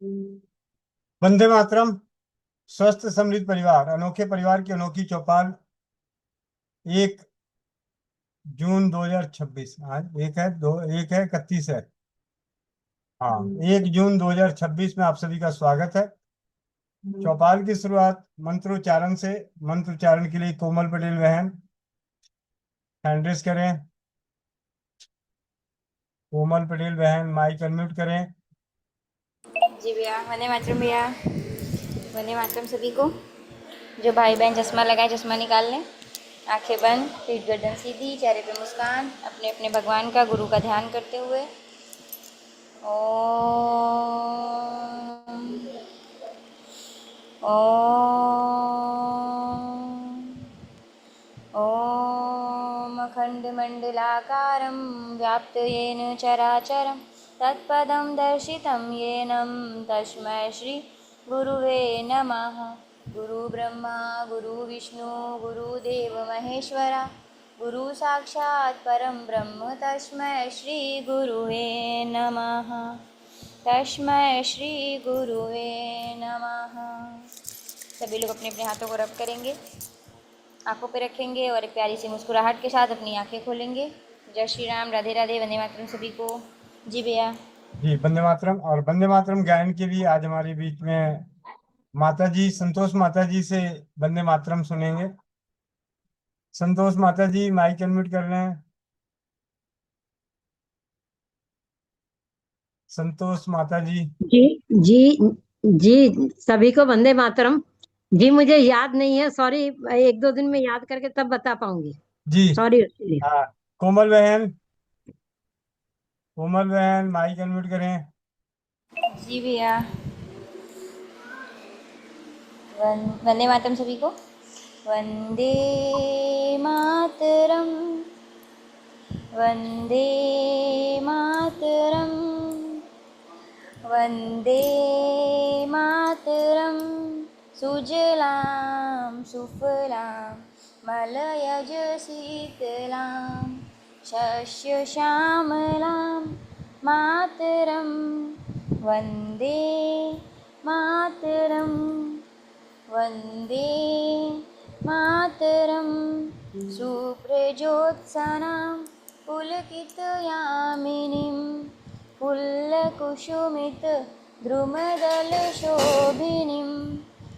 वंदे मातरम। स्वस्थ समृद्ध परिवार, अनोखे परिवार की अनोखी चौपाल। 1 जून 2026। आज एक है, दो, एक है, 31 है। हाँ, 1 जून 2026 में आप सभी का स्वागत है। चौपाल की शुरुआत मंत्रोच्चारण से। मंत्रोच्चारण के लिए कोमल पटेल बहन हैंड रेस करें। कोमल पटेल बहन माइक अनम्यूट करें। जी भैया, वंदे मातरम भैया। वंदे मातरम सभी को। जो भाई बहन चश्मा लगाए चश्मा निकाल लें। आंखें बंद, पीठ गर्दन सीधी, चेहरे पे मुस्कान, अपने अपने भगवान का गुरु का ध्यान करते हुए। ओम ओम ओम अखण्डमण्डलाकारं व्याप्तं चराचरं तत्पदं दर्शितं येन तस्मै श्री गुरुवे नमः। गुरुब्रह्मा गुरुविष्णु गुरुदेव महेश्वरा गुरु साक्षात् परं ब्रह्म तस्मै श्री गुरुवे नमः। तस्मै श्री गुरुवे नमः। सभी लोग अपने अपने हाथों को रब करेंगे, आंखों पे रखेंगे और एक प्यारी सी मुस्कुराहट के साथ अपनी आंखें खोलेंगे। जय श्री राम, राधे राधे, वंदे मातरम सभी को। जी भैया। जी, वंदे मातरम। और वंदे मातरम गायन के लिए आज हमारे बीच में माता जी, संतोष माता जी से वंदे मातरम सुनेंगे। संतोष माता जी माइक अनम्यूट कर रहे हैं। संतोष माता जी। जी जी जी, सभी को वंदे मातरम। जी मुझे याद नहीं है, सॉरी। 1-2 दिन में याद करके तब बता पाऊंगी। जी। सॉरी उसके लिए। हाँ, कोमल बहन। कोमल बहन माइक अनम्यूट करें। जी भैया। वंदे मातरम सभी को। वंदे मातरम, वंदे मातरम, वंदे मातरम। सुजलां सुफलां मलयज शीतलां शस्यश्यामलां मातरं वन्दे मातरं, वन्दे मातरं। सुप्रजोत्सानां पुलकितयामिनीं फुल्लकुसुमितद्रुमदलशोभिनीं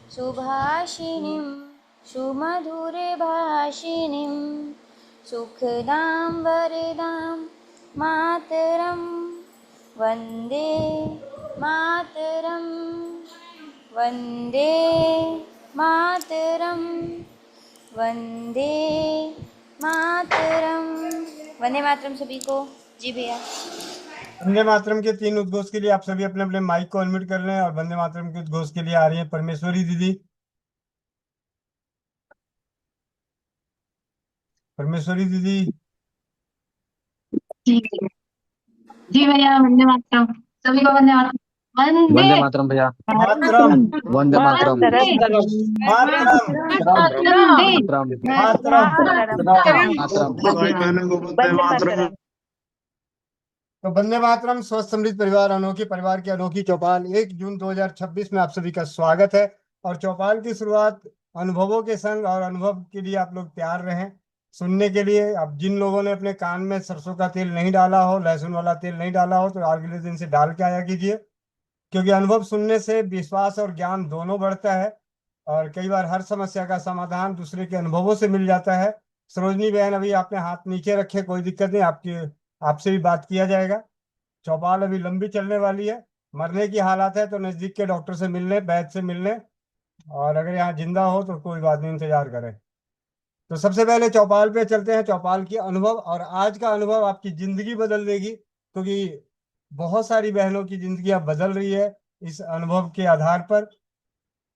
सुभाषिणीं सुमधुरभाषिणीं सुखदां वरदां मातरं वन्दे मातरं, वन्दे मातरं, वन्दे मातरं। वंदे मातरम सभी को। जी भैया। वंदे मातरम के 3 उद्घोष के लिए आप सभी अपने अपने माइक को अनम्यूट कर लें। और वंदे मातरम के उद्घोष के लिए आ रही है परमेश्वरी दीदी। परमेश्वरी दीदी। जी जी भैया, वंदे मातरम सभी को। वंदे मातरम। वंदे मातरम भैया। मातरम। वंदे मातरम। मातरम। मातरम। मातरम। मातरम। भाई बहनों को वंदे मातरम। तो वंदे मातरम, स्वस्थ समृद्ध परिवार, अनोखे परिवार की अनोखी चौपाल 1 जून 2026 में आप सभी का स्वागत है। और चौपाल की शुरुआत अनुभवों के संग, और अनुभव के लिए आप लोग तैयार रहें सुनने के लिए। अब जिन लोगों ने अपने कान में सरसों का तेल नहीं डाला हो, लहसुन वाला तेल नहीं डाला हो, तो अगले दिन से डाल के आया कीजिए। क्योंकि अनुभव सुनने से विश्वास और ज्ञान दोनों बढ़ता है। और कई बार हर समस्या का समाधान दूसरे के अनुभवों से मिल जाता है। सरोजनी बहन, अभी आपने हाथ नीचे रखे, कोई दिक्कत नहीं, आपसे भी बात किया जाएगा। चौपाल अभी लंबी चलने वाली है। मरने की हालत है तो नजदीक के डॉक्टर से मिलने, वैद्य से मिलने। और अगर यहाँ जिंदा हो तो कोई बात नहीं, इंतजार करें। तो सबसे पहले चौपाल पे चलते हैं, चौपाल की अनुभव। और आज का अनुभव आपकी जिंदगी बदल देगी, क्योंकि बहुत सारी बहनों की जिंदगी अब बदल रही है इस अनुभव के आधार पर।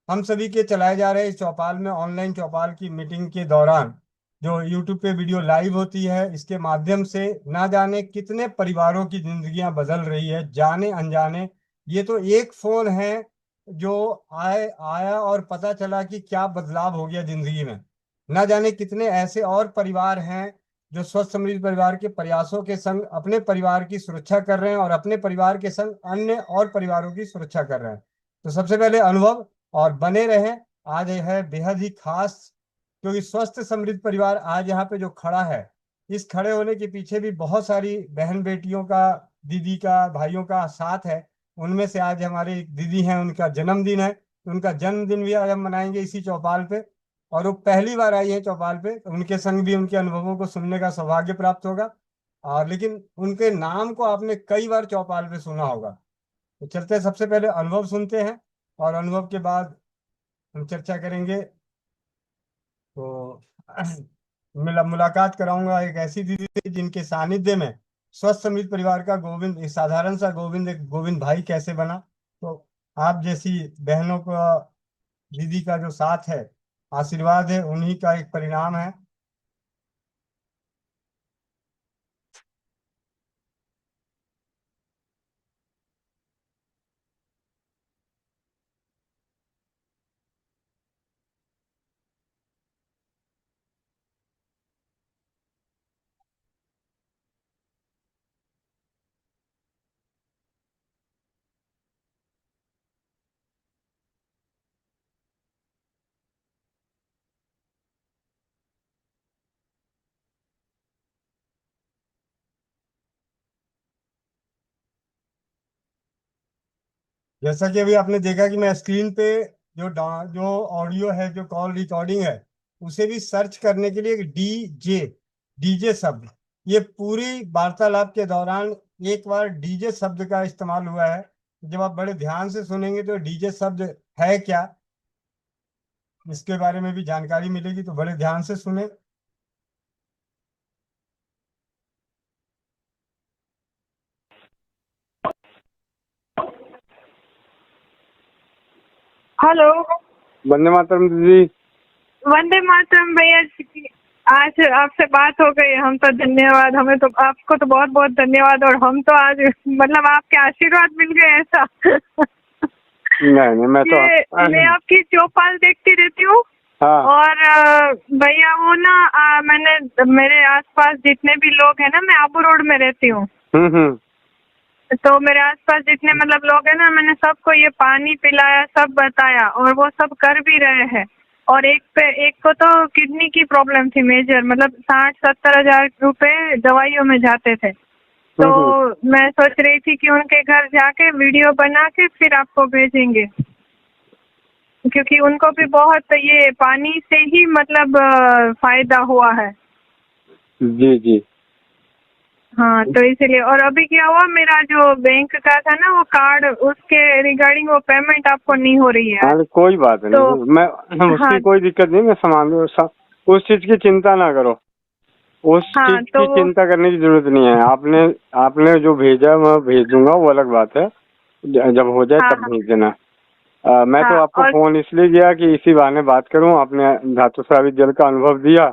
हम सभी के चलाए जा रहे इस चौपाल में, ऑनलाइन चौपाल की मीटिंग के दौरान जो यूट्यूब पे वीडियो लाइव होती है, इसके माध्यम से ना जाने कितने परिवारों की जिंदगियां बदल रही है, जाने अनजाने। ये तो एक फोन है जो आया और पता चला कि क्या बदलाव हो गया जिंदगी में। ना जाने कितने ऐसे और परिवार हैं जो स्वस्थ समृद्ध परिवार के प्रयासों के संग अपने परिवार की सुरक्षा कर रहे हैं और अपने परिवार के संग अन्य और परिवारों की सुरक्षा कर रहे हैं। तो सबसे पहले अनुभव, और बने रहें। आज है बेहद ही खास, क्योंकि स्वस्थ समृद्ध परिवार आज यहाँ पे जो खड़ा है, इस खड़े होने के पीछे भी बहुत सारी बहन बेटियों का, दीदी का, भाइयों का साथ है। उनमें से आज हमारे एक दीदी हैं, उनका जन्मदिन है, तो उनका जन्मदिन भी आज हम मनाएंगे इसी चौपाल पे। और वो पहली बार आई है चौपाल पे, तो उनके संग भी उनके अनुभवों को सुनने का सौभाग्य प्राप्त होगा। और लेकिन उनके नाम को आपने कई बार चौपाल पे सुना होगा। तो चलते हैं, सबसे पहले अनुभव सुनते हैं और अनुभव के बाद हम चर्चा करेंगे। तो मुलाकात कराऊंगा एक ऐसी दीदी से जिनके सानिध्य में स्वस्थ समृद्ध परिवार का गोविंद, एक साधारण सा गोविंद, एक गोविंद भाई कैसे बना। तो आप जैसी बहनों का, दीदी का जो साथ है, आशीर्वाद है, उन्हीं का एक परिणाम है। जैसा कि अभी आपने देखा कि मैं स्क्रीन पे जो ऑडियो है, जो कॉल रिकॉर्डिंग है, उसे भी सर्च करने के लिए एक डीजे, डीजे शब्द, ये पूरी वार्तालाप के दौरान एक बार डीजे शब्द का इस्तेमाल हुआ है। जब आप बड़े ध्यान से सुनेंगे तो डीजे शब्द है क्या, इसके बारे में भी जानकारी मिलेगी, तो बड़े ध्यान से सुने। हेलो, वंदे मातरम दीदी। वंदे मातरम भैया जी। आज आपसे बात हो गई, हम तो धन्यवाद, हमें तो आपको तो बहुत बहुत धन्यवाद। और हम तो आज मतलब आपके आशीर्वाद मिल गए ऐसा। नहीं, मैं तो मैं आपकी चौपाल देखती रहती हूँ। हाँ। और भैया वो ना मैंने मेरे आसपास जितने भी लोग हैं ना, मैं आबू रोड में रहती हूँ, तो मेरे आसपास जितने मतलब लोग हैं ना, मैंने सबको ये पानी पिलाया, सब बताया, और वो सब कर भी रहे हैं। और एक को तो किडनी की प्रॉब्लम थी मेजर, मतलब 60-70 हजार रुपए दवाइयों में जाते थे। तो मैं सोच रही थी कि उनके घर जाके वीडियो बना के फिर आपको भेजेंगे, क्योंकि उनको भी बहुत ये पानी से ही मतलब फायदा हुआ है। जी जी। हाँ, तो इसलिए। और अभी क्या हुआ, मेरा जो बैंक का था ना वो कार्ड, उसके रिगार्डिंग वो पेमेंट आपको नहीं हो रही है। हाँ, कोई बात नहीं, तो मैं उसकी कोई दिक्कत नहीं, मैं संभाल लूँ। उस चीज की चिंता ना करो, उस चीज की चिंता करने की जरूरत नहीं है। आपने जो भेजा मैं भेज दूंगा, वो अलग बात है, जब हो जाए तब भेज देना। मैं तो आपको फोन इसलिए किया कि इसी बहाने बात करूं। आपने धातु स्रावित जल का अनुभव दिया,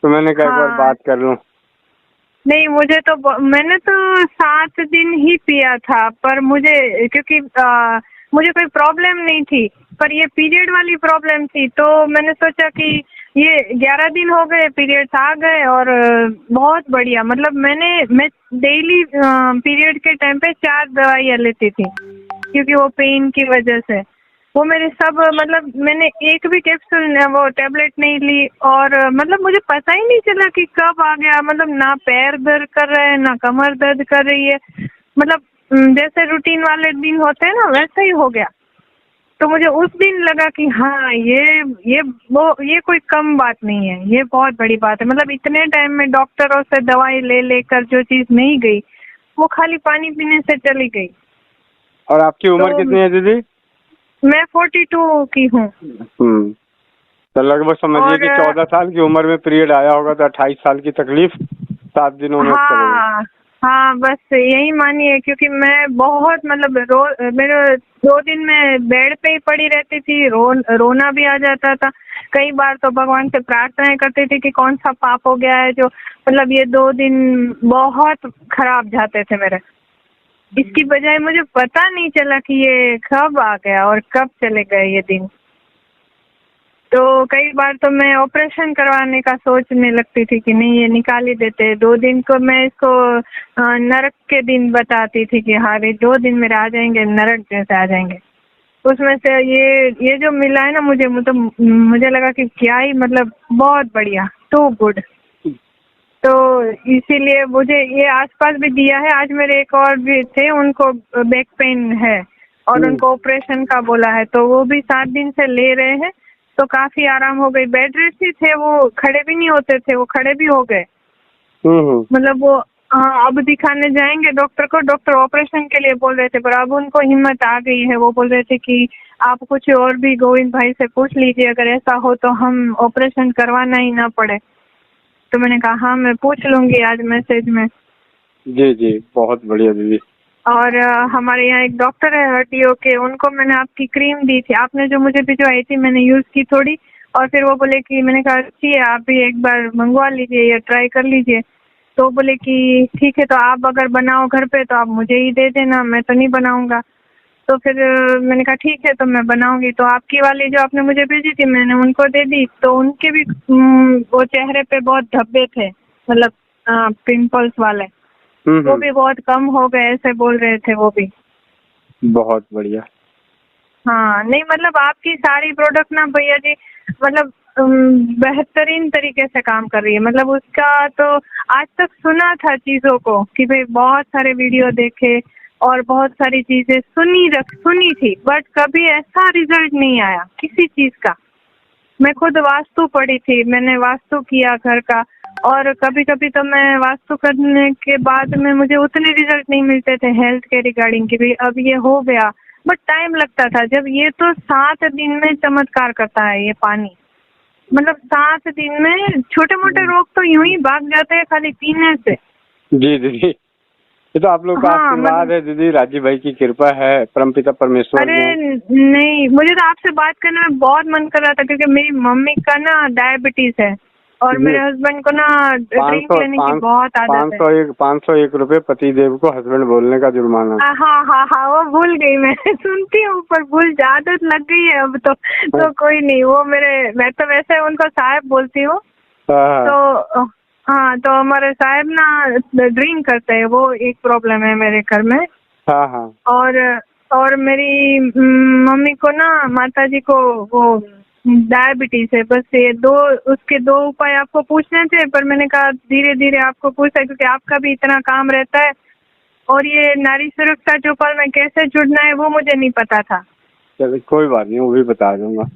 तो मैंने कहा एक बार बात कर लूं। नहीं, मैंने तो 7 दिन ही पिया था, पर मुझे क्योंकि मुझे कोई प्रॉब्लम नहीं थी, पर ये पीरियड वाली प्रॉब्लम थी। तो मैंने सोचा कि ये 11 दिन हो गए, पीरियड्स आ गए, और बहुत बढ़िया, मतलब मैं डेली पीरियड के टाइम पे 4 दवाइयाँ लेती थी, क्योंकि वो पेन की वजह से वो मेरे सब, मतलब मैंने एक भी कैप्सूल वो टेबलेट नहीं ली। और मतलब मुझे पता ही नहीं चला कि कब आ गया, मतलब ना पैर दर्द कर रहे हैं, ना कमर दर्द कर रही है, मतलब जैसे रूटीन वाले दिन होते हैं ना, वैसा ही हो गया। तो मुझे उस दिन लगा कि हाँ, ये कोई कम बात नहीं है, ये बहुत बड़ी बात है। मतलब इतने टाइम में डॉक्टरों से दवाई ले लेकर जो चीज नहीं गई, वो खाली पानी पीने से चली गई। और आपकी उम्र कितनी है दीदी? मैं 42 की हूँ। तो लगभग समझिए कि 14 साल की उम्र में पीरियड आया होगा, तो 28 साल की तकलीफ 7 दिनों में। हाँ, बस यही मानिए, क्योंकि मैं बहुत मतलब मेरे 2 दिन में बेड पे ही पड़ी रहती थी, रोना भी आ जाता था। कई बार तो भगवान से प्रार्थनाएं करती थी कि कौन सा पाप हो गया है, जो मतलब ये 2 दिन बहुत खराब जाते थे मेरे। इसकी बजाय मुझे पता नहीं चला कि ये कब आ गया और कब चले गए ये दिन। तो कई बार तो मैं ऑपरेशन करवाने का सोचने लगती थी कि नहीं ये निकाल ही देते। 2 दिन को मैं इसको नरक के दिन बताती थी कि हाँ 2 दिन मेरे आ जाएंगे, नरक जैसे आ जाएंगे। उसमें से ये जो मिला है ना मुझे लगा कि क्या ही मतलब बहुत बढ़िया, टू गुड। तो इसीलिए मुझे ये आसपास भी दिया है। आज मेरे एक और भी थे, उनको बैक पेन है और उनको ऑपरेशन का बोला है, तो वो भी 7 दिन से ले रहे हैं, तो काफी आराम हो गई। बेड रेस्ट ही थे, वो खड़े भी नहीं होते थे, वो खड़े भी हो गए। मतलब वो अब दिखाने जाएंगे डॉक्टर को, डॉक्टर ऑपरेशन के लिए बोल रहे थे, पर अब उनको हिम्मत आ गई है। वो बोल रहे थे कि आप कुछ और भी गोविंद भाई से पूछ लीजिए, अगर ऐसा हो तो हम ऑपरेशन करवाना ही ना पड़े। तो मैंने कहा हाँ मैं पूछ लूंगी आज मैसेज में। जी जी, बहुत बढ़िया दीदी। और हमारे यहाँ एक डॉक्टर है हड्डियों के, उनको मैंने आपकी क्रीम दी थी, आपने जो मुझे भिजवाई थी, मैंने यूज की थोड़ी, और फिर वो बोले कि मैंने कहा अच्छी है, आप भी एक बार मंगवा लीजिए या ट्राई कर लीजिए। तो बोले कि ठीक है, तो आप अगर बनाओ घर पे तो आप मुझे ही दे देना, मैं तो नहीं बनाऊंगा। तो फिर मैंने कहा ठीक है, तो मैं बनाऊंगी। तो आपकी वाली जो आपने मुझे भेजी थी मैंने उनको दे दी, तो उनके भी वो चेहरे पे बहुत धब्बे थे, मतलब पिंपल्स वाले, वो भी बहुत कम हो गए ऐसे बोल रहे थे वो भी। बहुत बढ़िया। हाँ नहीं मतलब आपकी सारी प्रोडक्ट ना भैया जी मतलब बेहतरीन तरीके से काम कर रही है। मतलब उसका तो आज तक सुना था चीजों को कि भाई बहुत सारे वीडियो देखे और बहुत सारी चीजें सुनी थी, बट कभी ऐसा रिजल्ट नहीं आया किसी चीज का। मैं खुद वास्तु पढ़ी थी, मैंने वास्तु किया घर का, और कभी कभी तो मैं वास्तु करने के बाद में मुझे उतने रिजल्ट नहीं मिलते थे हेल्थ के रिगार्डिंग कि भाई अब ये हो गया, बट टाइम लगता था। जब ये तो 7 दिन में चमत्कार करता है ये पानी, मतलब 7 दिन में छोटे मोटे रोग तो यूं ही भाग जाते हैं खाली पीने से। जी दीदी, ये तो आप लोग का आशीर्वाद है दीदी, राजीव भाई की कृपा है, परमपिता परमेश्वर। अरे नहीं, मुझे तो आपसे बात करने में बहुत मन कर रहा था, क्योंकि मेरी मम्मी का ना डायबिटीज है और मेरे हस्बैंड को ना ड्रिंक लेने की बहुत आदत है। 501 रुपए पति देव को हस्बैंड बोलने का जुर्माना। हाँ वो भूल गई मैं सुनती हूँ पर भूल आदत लग गई है अब तो कोई नहीं, वो मैं तो वैसे उनको साहब बोलती हूँ। तो हाँ, तो हमारे साहब ना ड्रिंक करते हैं, वो एक प्रॉब्लम है मेरे घर में। हाँ। और मेरी मम्मी को ना, माता जी को वो डायबिटीज है। बस ये उसके 2 उपाय आपको पूछने थे, पर मैंने कहा धीरे धीरे आपको पूछा क्योंकि आपका भी इतना काम रहता है, और ये नारी सुरक्षा चौपाल में कैसे जुड़ना है वो मुझे नहीं पता था। चलिए कोई बात नहीं, वो भी बता दूंगा।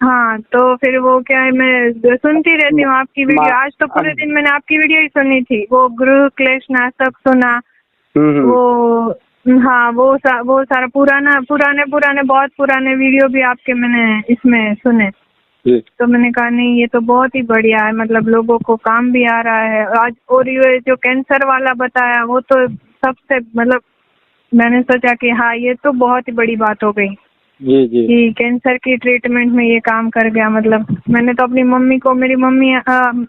हाँ तो फिर वो क्या है, मैं सुनती रहती हूँ आपकी वीडियो। आज तो पूरे दिन मैंने आपकी वीडियो ही सुनी थी, वो गृह क्लेश नाशक सुना, वो हाँ वो सारा पुराने बहुत पुराने वीडियो भी आपके मैंने इसमें सुने। तो मैंने कहा नहीं ये तो बहुत ही बढ़िया है, मतलब लोगों को काम भी आ रहा है आज। और ये जो कैंसर वाला बताया वो तो सबसे, मतलब मैंने सोचा कि हाँ ये तो बहुत ही बड़ी बात हो गई जी कि कैंसर की ट्रीटमेंट में ये काम कर गया। मतलब मैंने तो अपनी मम्मी को, मेरी मम्मी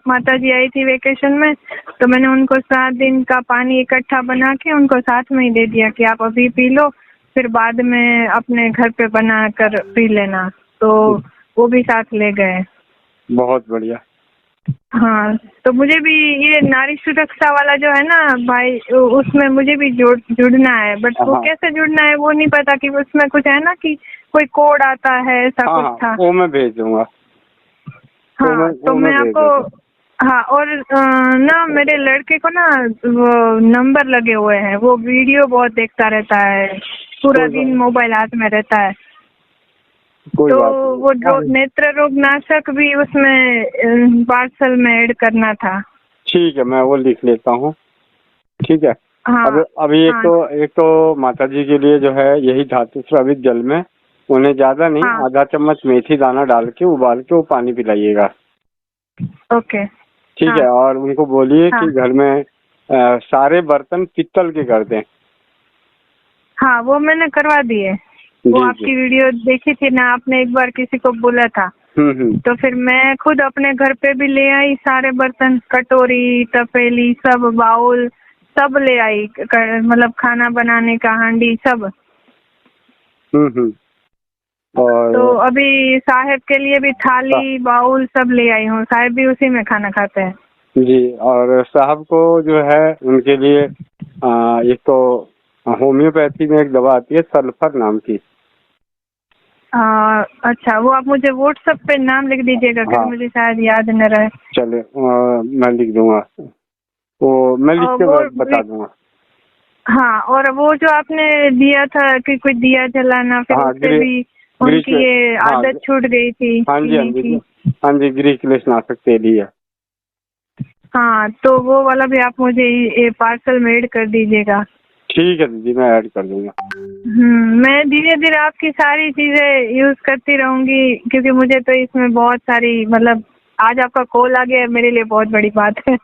माता जी आई थी वेकेशन में, तो मैंने उनको 7 दिन का पानी इकट्ठा बना के उनको साथ में ही दे दिया कि आप अभी पी लो, फिर बाद में अपने घर पे बना कर पी लेना। तो वो भी साथ ले गए। बहुत बढ़िया। हाँ तो मुझे भी ये नारी सुरक्षा वाला जो है ना भाई, उसमें मुझे भी जुड़ना है, बट वो कैसे जुड़ना है वो नहीं पता। कि उसमें कुछ है ना कि कोई कोड आता है, ऐसा कुछ था। वो मैं भेज दूंगा। हाँ तो मैं आपको, हाँ और ना मेरे लड़के को ना वो नंबर लगे हुए हैं, वो वीडियो बहुत देखता रहता है, पूरा दिन मोबाइल हाथ में रहता है। तो वो नेत्र रोग नाशक भी उसमें पार्सल में ऐड करना था। ठीक है, मैं वो लिख लेता हूँ। ठीक है। हाँ, अभी एक तो माता जी के लिए जो है यही धातु स्रावित जल में उन्हें ज्यादा नहीं, आधा चम्मच मेथी दाना डाल के उबाल के वो पानी पिलाइएगा। ओके ठीक है। और उनको बोलिए कि घर में सारे बर्तन पित्तल के कर दें। हाँ वो मैंने करवा दिए, वो आपकी वीडियो देखी थी ना आपने, एक बार किसी को बोला था। तो फिर मैं खुद अपने घर पे भी ले आई सारे बर्तन, कटोरी तपेली सब, बाउल सब ले आई, मतलब खाना बनाने का हांडी सब। और तो अभी साहेब के लिए भी थाली बाउल सब ले आई हूँ, साहेब भी उसी में खाना खाते हैं। जी, और साहब को जो है उनके लिए एक तो होम्योपैथी में एक दवा आती है सल्फर नाम की। अच्छा, वो आप मुझे व्हाट्सएप पे नाम लिख दीजिएगा, क्योंकि मुझे शायद याद न रहे। चले मैं लिख दूंगा, वो मैं लिख के बता दूंगा। हाँ, और वो जो आपने दिया था कि कोई दिया जलाना, फिर उससे भी उनकी ये आदत छूट गई थी। हाँ जी, गृह क्लेशनाशक तेल ही है। हाँ, तो वो वाला भी आप मुझे ये पार्सल में ऐड कर दीजिएगा। ठीक है दीदी, मैं ऐड कर दूंगा। मैं धीरे धीरे आपकी सारी चीजें यूज करती रहूंगी, क्योंकि मुझे तो इसमें बहुत सारी, मतलब आज आपका कॉल आ गया मेरे लिए बहुत बड़ी बात है।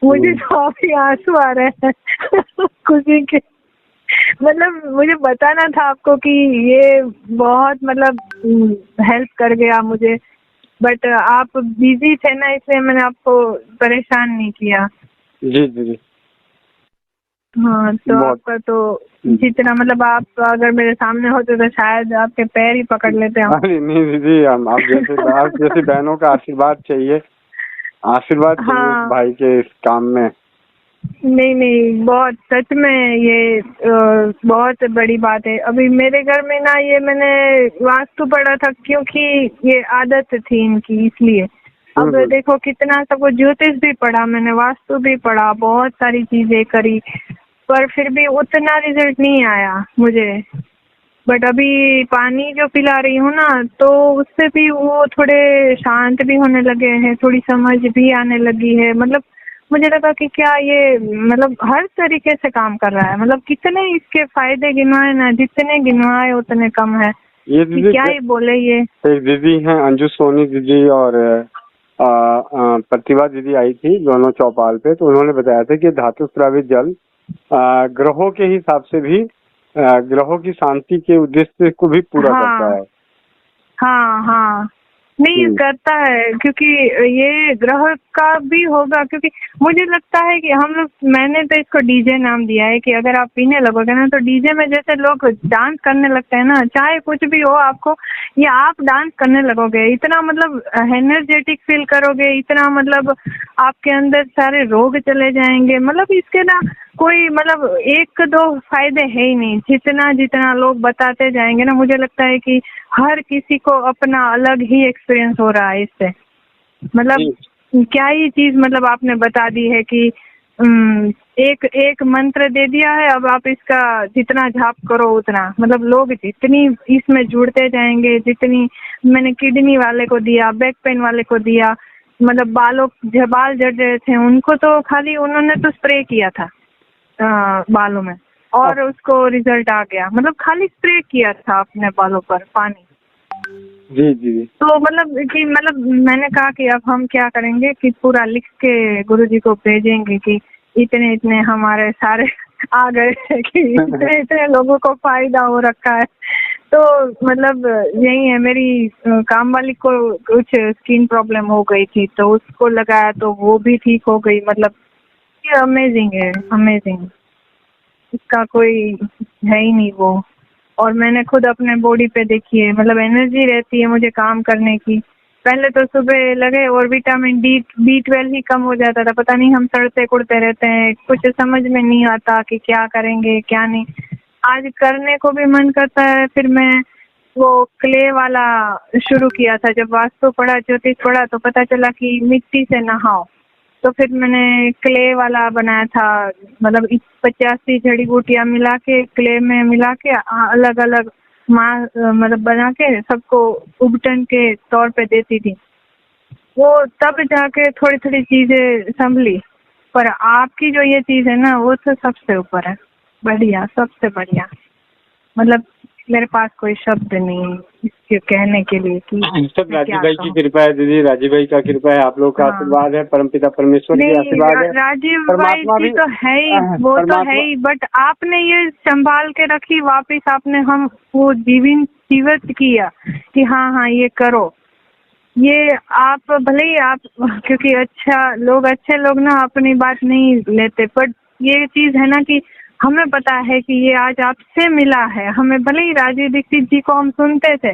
मुझे तो अभी आंसू आ रहे हैं खुशी के। मतलब मुझे बताना था आपको कि ये बहुत मतलब हेल्प कर गया मुझे, बट आप बिजी थे ना, इसलिए मैंने आपको परेशान नहीं किया। जी दीदी। हाँ, तो आपका तो जितना मतलब आप अगर मेरे सामने होते तो शायद आपके पैर ही पकड़ लेते हम। अरे नहीं दीदी, हम आप जैसे बहनों का आशीर्वाद चाहिए, हाँ। भाई के इस काम में। नहीं, बहुत सच में ये बहुत बड़ी बात है। अभी मेरे घर में ना ये मैंने वास्तु पढ़ा था, क्योंकि ये आदत थी इनकी, इसलिए। अब देखो कितना सबको, ज्योतिष भी पढ़ा मैंने, वास्तु भी पढ़ा, बहुत सारी चीजें करी, पर फिर भी उतना रिजल्ट नहीं आया मुझे। बट अभी पानी जो पिला रही हूँ ना, तो उससे भी वो थोड़े शांत भी होने लगे हैं, थोड़ी समझ भी आने लगी है। मतलब मुझे लगा कि क्या ये मतलब हर तरीके से काम कर रहा है, मतलब कितने इसके फायदे गिनवाए ना, जितने गिनवाए उतने कम है। ये दीदी क्या ही बोले। ये एक दीदी हैं अंजू सोनी दीदी और प्रतिभा दीदी आई थी, दोनों चौपाल पे, तो उन्होंने बताया था कि धातु स्रावित जल ग्रहों के हिसाब से भी ग्रहों की शांति के उद्देश्य को भी पूरा करता है। हाँ, नहीं करता है, क्योंकि ये ग्रह का भी होगा, क्योंकि मुझे लगता है कि हम लोग, मैंने तो इसको डीजे नाम दिया है, कि अगर आप पीने लगोगे ना तो डीजे में जैसे लोग डांस करने लगते हैं ना, चाहे कुछ भी हो आपको, ये आप डांस करने लगोगे, इतना मतलब एनर्जेटिक फील करोगे, इतना मतलब आपके अंदर सारे रोग चले जाएंगे। मतलब इसके ना कोई मतलब एक दो फायदे है ही नहीं, जितना लोग बताते जाएंगे ना, मुझे लगता है कि हर किसी को अपना अलग ही एक्सपीरियंस हो रहा है इससे। मतलब क्या ही चीज मतलब आपने बता दी है कि एक मंत्र दे दिया है, अब आप इसका जितना जाप करो उतना, मतलब लोग जितनी इसमें जुड़ते जाएंगे, जितनी मैंने किडनी वाले को दिया, बैक पेन वाले को दिया, मतलब बाल जड़ रहे थे उनको, तो खाली उन्होंने तो स्प्रे किया था बालों में, और उसको रिजल्ट आ गया। मतलब खाली स्प्रे किया था अपने बालों पर पानी। जी। तो मतलब मैंने कहा कि अब हम क्या करेंगे कि पूरा लिख के गुरुजी को भेजेंगे कि इतने हमारे सारे आ गए कि इतने लोगों को फायदा हो रखा है। तो मतलब यही है, मेरी काम वाली को कुछ स्किन प्रॉब्लम हो गई थी, तो उसको लगाया तो वो भी ठीक हो गई। मतलब ये अमेजिंग है, अमेजिंग, इसका कोई है ही नहीं वो। और मैंने खुद अपने बॉडी पे देखी है, मतलब एनर्जी रहती है मुझे काम करने की। पहले तो सुबह लगे और विटामिन B12 ही कम हो जाता था, पता नहीं हम सड़ते कुड़ते रहते हैं, कुछ समझ में नहीं आता कि क्या करेंगे क्या नहीं। आज करने को भी मन करता है। फिर मैं वो क्ले वाला शुरू किया था, जब वास्तु पढ़ा, ज्योतिष पढ़ा, तो पता चला कि मिट्टी से नहाओ, तो फिर मैंने क्ले वाला बनाया था। मतलब 85 जड़ी बूटियां मिला के, क्ले में मिला के, अलग अलग मतलब बना के सबको उबटन के तौर पे देती थी। वो तब जाके थोड़ी थोड़ी चीजें संभली। पर आपकी जो ये चीज है ना, वो तो सबसे ऊपर है, बढ़िया, सबसे बढ़िया। मतलब मेरे पास कोई शब्द नहीं इसके कहने के लिए कि सब राजीव भाई की कृपा है दीदी, राजीव भाई का कृपा है, आप लोग का आशीर्वाद है, परमपिता परमेश्वर की आशीर्वाद है। राजीव भाई की तो है ही, वो तो है ही, बट आपने ये संभाल के रखी, वापिस आपने हम वो जीवित किया कि हाँ ये करो। ये आप भले ही आप, क्योंकि अच्छे लोग ना अपनी बात नहीं लेते, बट ये चीज है ना कि हमें पता है कि ये आज आपसे मिला है, हमें भले ही राजीव दीक्षित जी को हम सुनते थे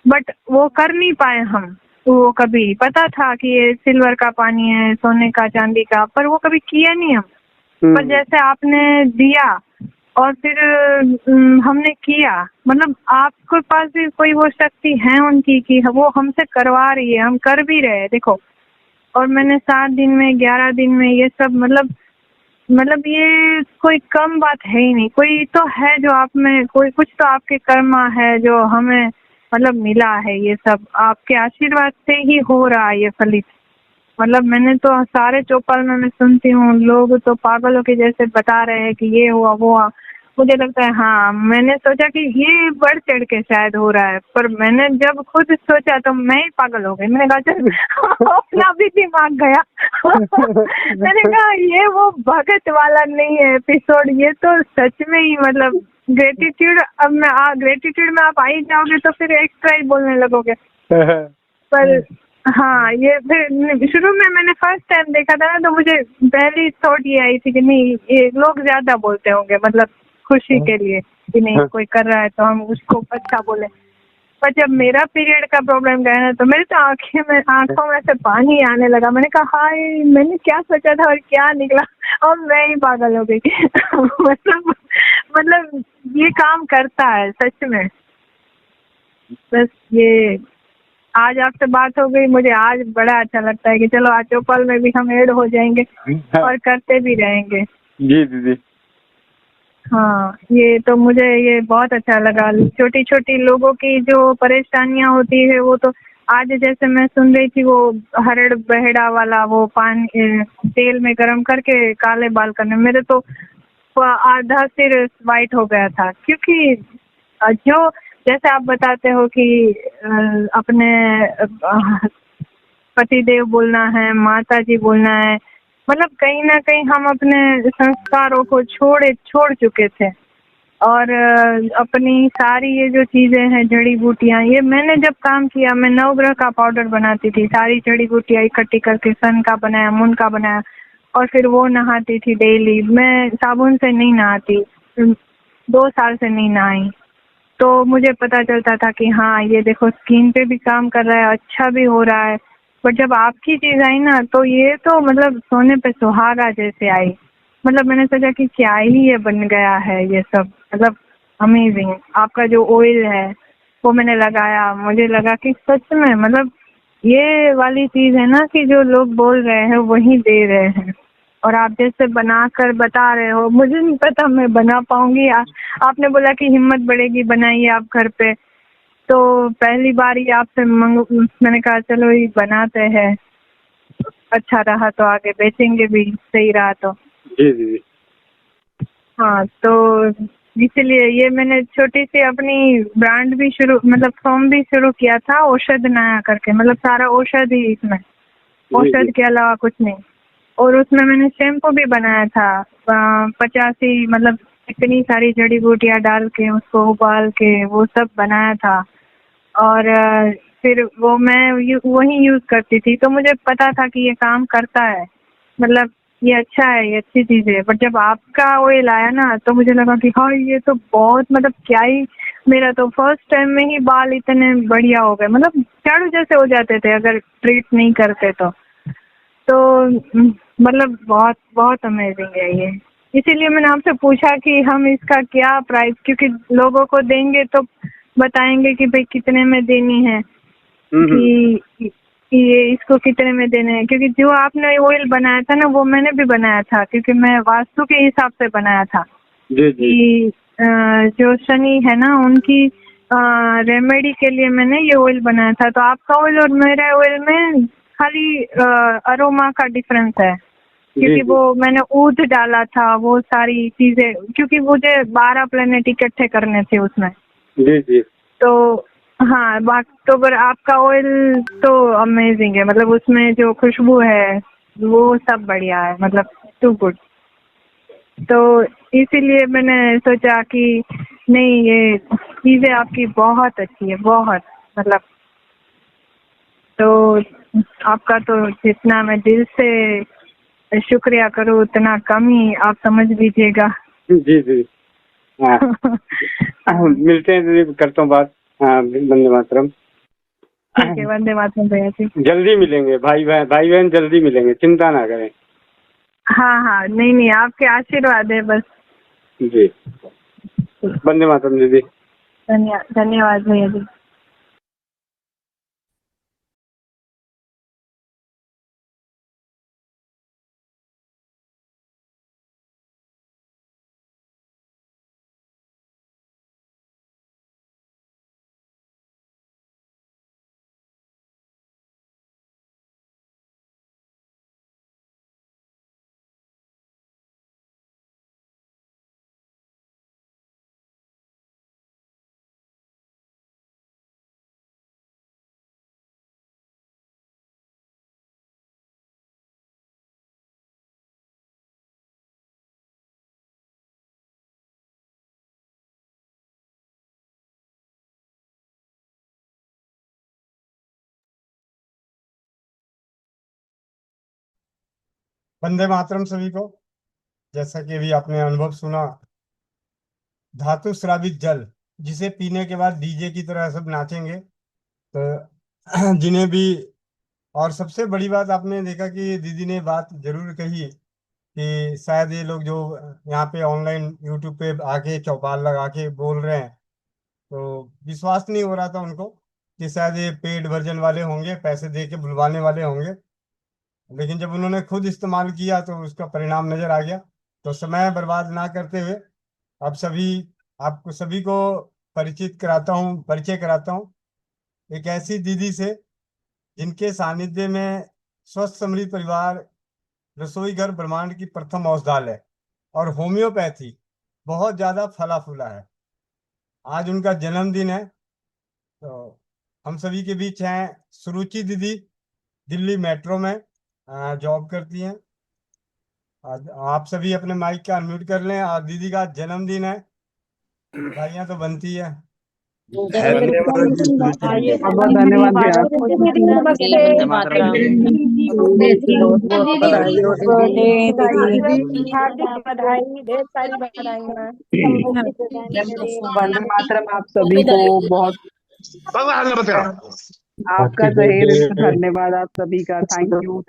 बट वो कर नहीं पाए हम, वो कभी पता था कि ये सिल्वर का पानी है, सोने का, चांदी का, पर वो कभी किया नहीं हम। पर जैसे आपने दिया और फिर हमने किया, मतलब आपके पास भी कोई वो शक्ति है उनकी कि वो हमसे करवा रही है, हम कर भी रहे हैं देखो। और मैंने 7 दिन में 11 दिन में ये सब मतलब ये कोई कम बात है ही नहीं। कोई तो है जो आप में, कोई कुछ तो आपके कर्मा है जो हमें मतलब मिला है। ये सब आपके आशीर्वाद से ही हो रहा है ये फलित। मतलब मैंने तो सारे चौपाल में मैं सुनती हूँ, लोग तो पागलों के जैसे बता रहे हैं कि ये हुआ वो हुआ। मुझे लगता है हाँ, मैंने सोचा कि ये बढ़ चढ़ के शायद हो रहा है, पर मैंने जब खुद सोचा तो मैं ही पागल हो गई। मैंने कहा चल अपना भी दिमाग गया। मैंने कहा ये वो भगत वाला नहीं है एपिसोड, ये तो सच में ही मतलब ग्रेटिट्यूड। अब मैं ग्रेटिट्यूड में आप आ ही जाओगे तो फिर एक्स्ट्रा ही बोलने लगोगे। पर हाँ, ये फिर शुरू में मैंने फर्स्ट टाइम देखा था ना, तो मुझे पहली थॉट ये आई थी कि नहीं ये लोग ज्यादा बोलते होंगे, मतलब खुशी के लिए कि नहीं कोई कर रहा है तो हम उसको अच्छा बोले। पर जब मेरा पीरियड का प्रॉब्लम गया ना, तो मेरे तो आंखों में से पानी आने लगा। मैंने कहा हाय, मैंने क्या सोचा था और क्या निकला, और मैं ही पागल हो गई। मतलब ये काम करता है सच में। बस ये आज आपसे बात हो गई, मुझे आज बड़ा अच्छा लगता है कि चलो आज चौपाल में भी हम ऐड हो जाएंगे और करते भी रहेंगे। जी दीदी। हाँ, ये तो मुझे ये बहुत अच्छा लगा। छोटी छोटी लोगों की जो परेशानियां होती है वो तो आज जैसे मैं सुन रही थी, वो हरड़ बहेड़ा वाला वो पानी तेल में गरम करके काले बाल करने, मेरे तो आधा सिर वाइट हो गया था। क्योंकि जो जैसे आप बताते हो कि अपने पतिदेव बोलना है, माता जी बोलना है, मतलब कहीं ना कहीं हम अपने संस्कारों को छोड़ चुके थे। और अपनी सारी ये जो चीजें हैं, जड़ी बूटियां, ये मैंने जब काम किया, मैं नवग्रह का पाउडर बनाती थी, सारी जड़ी बूटियां इकट्ठी करके सन का बनाया, मुन का बनाया, और फिर वो नहाती थी डेली। मैं साबुन से नहीं नहाती, 2 साल से नहीं नहाई। तो मुझे पता चलता था कि हाँ ये देखो स्किन पे भी काम कर रहा है, अच्छा भी हो रहा है। पर जब आपकी चीज आई ना, तो ये तो मतलब सोने पे सुहागा जैसे आई। मतलब मैंने सोचा कि क्या ही ये बन गया है ये सब, मतलब अमेजिंग। आपका जो ऑयल है वो मैंने लगाया, मुझे लगा कि सच में मतलब ये वाली चीज है ना कि जो लोग बोल रहे हैं वही दे रहे हैं। और आप जैसे बनाकर बता रहे हो, मुझे नहीं पता मैं बना पाऊंगी। आपने बोला कि हिम्मत बढ़ेगी, बनाइए आप घर पे, तो पहली बार ही आपसे मैंने कहा चलो ये बनाते हैं, अच्छा रहा तो आगे बेचेंगे भी, सही रहा तो। जी दीदी। हाँ, तो इसलिए ये मैंने छोटी सी अपनी ब्रांड भी शुरू, मतलब फॉर्म भी शुरू किया था, औषध नया करके, मतलब सारा औषध ही इसमें, औषध के अलावा कुछ नहीं। और उसमें मैंने शैम्पू भी बनाया था 85, मतलब इतनी सारी जड़ी बूटियां डाल के उसको उबाल के वो सब बनाया था। और फिर वो मैं वही यूज करती थी, तो मुझे पता था कि ये काम करता है, मतलब ये अच्छा है, ये अच्छी चीज है। बट जब आपका ऑयल आया ना, तो मुझे लगा कि हाँ ये तो बहुत, मतलब क्या ही, मेरा तो फर्स्ट टाइम में ही बाल इतने बढ़िया हो गए, मतलब झाड़ू जैसे हो जाते थे अगर ट्रीट नहीं करते तो मतलब बहुत बहुत अमेजिंग है ये। इसीलिए मैंने आपसे पूछा कि हम इसका क्या प्राइस, क्योंकि लोगों को देंगे तो बताएंगे कि भाई कितने में देनी है, कि ये इसको कितने में देने हैं। क्योंकि जो आपने ऑयल बनाया था ना, वो मैंने भी बनाया था, क्योंकि मैं वास्तु के हिसाब से बनाया था। कि जो शनि है ना, उनकी रेमेडी के लिए मैंने ये ऑयल बनाया था। तो आपका ऑयल और मेरा ऑयल में खाली अरोमा का डिफरेंस है, क्योंकि वो मैंने ऊद डाला था, वो सारी चीजें, क्योंकि मुझे 12 प्लेनेट इकट्ठे करने थे उसमें। जी। तो हाँ, तो पर आपका ऑयल तो अमेजिंग है, मतलब उसमें जो खुशबू है वो सब बढ़िया है, मतलब टू गुड। तो इसीलिए मैंने सोचा कि नहीं, ये चीजें आपकी बहुत अच्छी है, बहुत, मतलब तो आपका तो जितना मैं दिल से शुक्रिया करूँ उतना कम ही, आप समझ लीजिएगा। जी जी। हाँ। मिलते हैं दीदी, करता हूँ बात। हाँ, वंदे मातरम। ठीक है, वंदे मातरम भैया जी। जल्दी मिलेंगे भाई बहन जल्दी मिलेंगे, चिंता ना करें। हाँ हाँ, नहीं नहीं, आपके आशीर्वाद है बस। जी, वंदे मातरम दीदी। धन्यवाद भैया जी। वंदे मातरम सभी को। जैसा कि अभी आपने अनुभव सुना, धातु स्रावित जल, जिसे पीने के बाद डीजे की तरह सब नाचेंगे। तो जिन्हें भी, और सबसे बड़ी बात आपने देखा कि दीदी ने बात जरूर कही कि शायद ये लोग जो यहाँ पे ऑनलाइन यूट्यूब पे आके चौपाल लगा के बोल रहे हैं, तो विश्वास नहीं हो रहा था उनको कि शायद ये पेड वर्जन वाले होंगे, पैसे दे के बुलवाने वाले होंगे। लेकिन जब उन्होंने खुद इस्तेमाल किया तो उसका परिणाम नजर आ गया। तो समय बर्बाद ना करते हुए अब सभी, आपको सभी को परिचय कराता हूँ एक ऐसी दीदी से जिनके सानिध्य में स्वस्थ समृद्ध परिवार रसोई घर ब्रह्मांड की प्रथम औषधालय और होम्योपैथी बहुत ज्यादा फला फूला है। आज उनका जन्मदिन है। तो हम सभी के बीच हैं सुरुचि दीदी, दिल्ली मेट्रो में जॉब करती हैं। आप सभी अपने माइक का अनम्यूट कर लें, और दीदी का जन्मदिन है, बधाइयाँ तो बनती है। हैप्पी बहुत बहुत धन्यवाद भैया। वंदे मातरम दीदी। बहुत बहुत बधाई हो दीदी। हार्दिक बधाई, ढेर सारी बधाइयाँ। वंदे मातरम आप सभी को बहुत, आपका तहे दिल से धन्यवाद आप सभी का। थैंक यू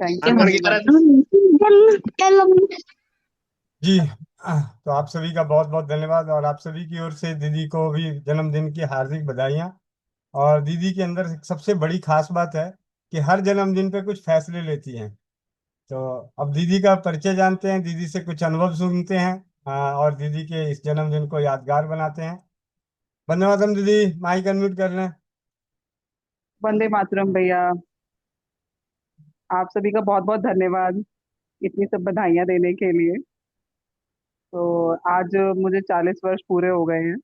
जी, तो आप सभी का बहुत बहुत धन्यवाद, और आप सभी की ओर से दीदी को भी जन्मदिन की हार्दिक बधाइयाँ। और दीदी के अंदर सबसे बड़ी खास बात है कि हर जन्मदिन पे कुछ फैसले लेती हैं। तो अब दीदी का परिचय जानते हैं, दीदी से कुछ अनुभव सुनते हैं, और दीदी के इस जन्मदिन को यादगार बनाते हैं। वंदे मातरम दीदी, माइक अनम्यूट कर लें। वंदे मातरम भैया, आप सभी का बहुत बहुत धन्यवाद इतनी सब बधाइयाँ देने के लिए। तो आज मुझे 40 वर्ष पूरे हो गए हैं।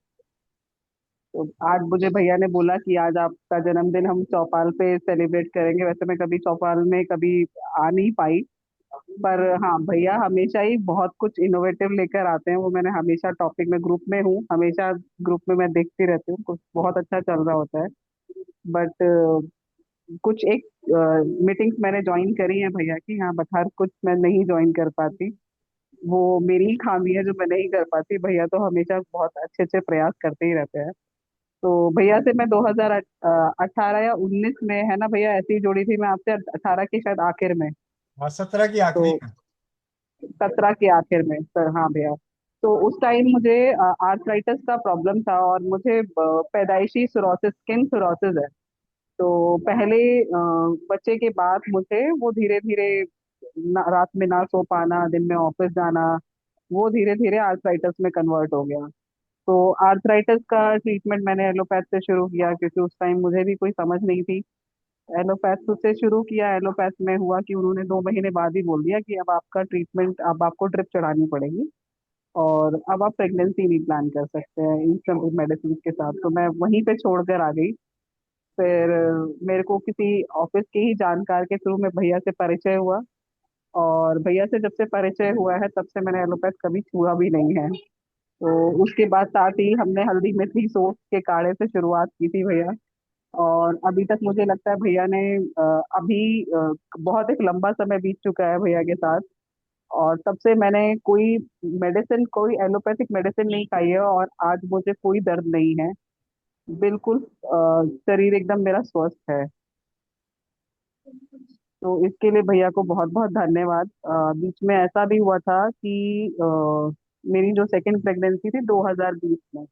तो आज मुझे भैया ने बोला कि आज आपका जन्मदिन हम चौपाल पे सेलिब्रेट करेंगे। वैसे मैं कभी चौपाल में कभी आ नहीं पाई, पर हाँ भैया हमेशा ही बहुत कुछ इनोवेटिव लेकर आते हैं। वो मैंने हमेशा टॉपिक में, ग्रुप में हूँ हमेशा, ग्रुप में मैं देखती रहती हूँ, कुछ बहुत अच्छा चल रहा होता है। बट कुछ एक मीटिंग्स मैंने ज्वाइन करी है भैया की, हाँ, बट हर कुछ मैं नहीं ज्वाइन कर पाती। वो मेरी ही खामी है जो मैं नहीं कर पाती। भैया तो हमेशा बहुत अच्छे अच्छे प्रयास करते ही रहते हैं। तो भैया से मैं 2018 या 19 में, है ना भैया, ऐसी ही जुड़ी थी मैं आपसे, 18 की शायद आखिर में। और 17 की तो आखिरी में। 17 के आखिर में सर, हाँ भैया। तो उस टाइम मुझे आर्थराइटिस का प्रॉब्लम था, और मुझे पैदाइशी सिरोसिस, स्किन सिरोसिस है। तो पहले बच्चे के बाद मुझे वो धीरे धीरे रात में ना सो पाना, दिन में ऑफिस जाना, वो धीरे धीरे आर्थराइटिस में कन्वर्ट हो गया। तो आर्थराइटिस का ट्रीटमेंट मैंने एलोपैथ से शुरू किया, क्योंकि उस टाइम मुझे भी कोई समझ नहीं थी। एलोपैथ से शुरू किया। एलोपैथ में हुआ कि उन्होंने 2 महीने बाद ही बोल दिया कि अब आपका ट्रीटमेंट, अब आपको ड्रिप चढ़ानी पड़ेगी, और अब आप प्रेगनेंसी नहीं प्लान कर सकते हैं इन सब मेडिसिन के साथ। तो मैं वहीं पे छोड़कर आ गई। फिर मेरे को किसी ऑफिस के ही जानकार के थ्रू में भैया से परिचय हुआ, और भैया से जब से परिचय हुआ है तब से मैंने एलोपैथ कभी छुआ भी नहीं है। तो उसके बाद साथ ही हमने हल्दी मेथी सोप के काढ़े से शुरुआत की थी भैया। और अभी तक मुझे लगता है भैया ने अभी बहुत एक लंबा समय बीत चुका है भैया के साथ। और तब से मैंने कोई एलोपैथिक मेडिसिन नहीं खाई है, और आज मुझे कोई दर्द नहीं है। बिल्कुल शरीर एकदम मेरा स्वस्थ है। तो इसके लिए भैया को बहुत बहुत धन्यवाद। बीच में ऐसा भी हुआ था कि मेरी जो सेकंड प्रेगनेंसी थी 2020 में,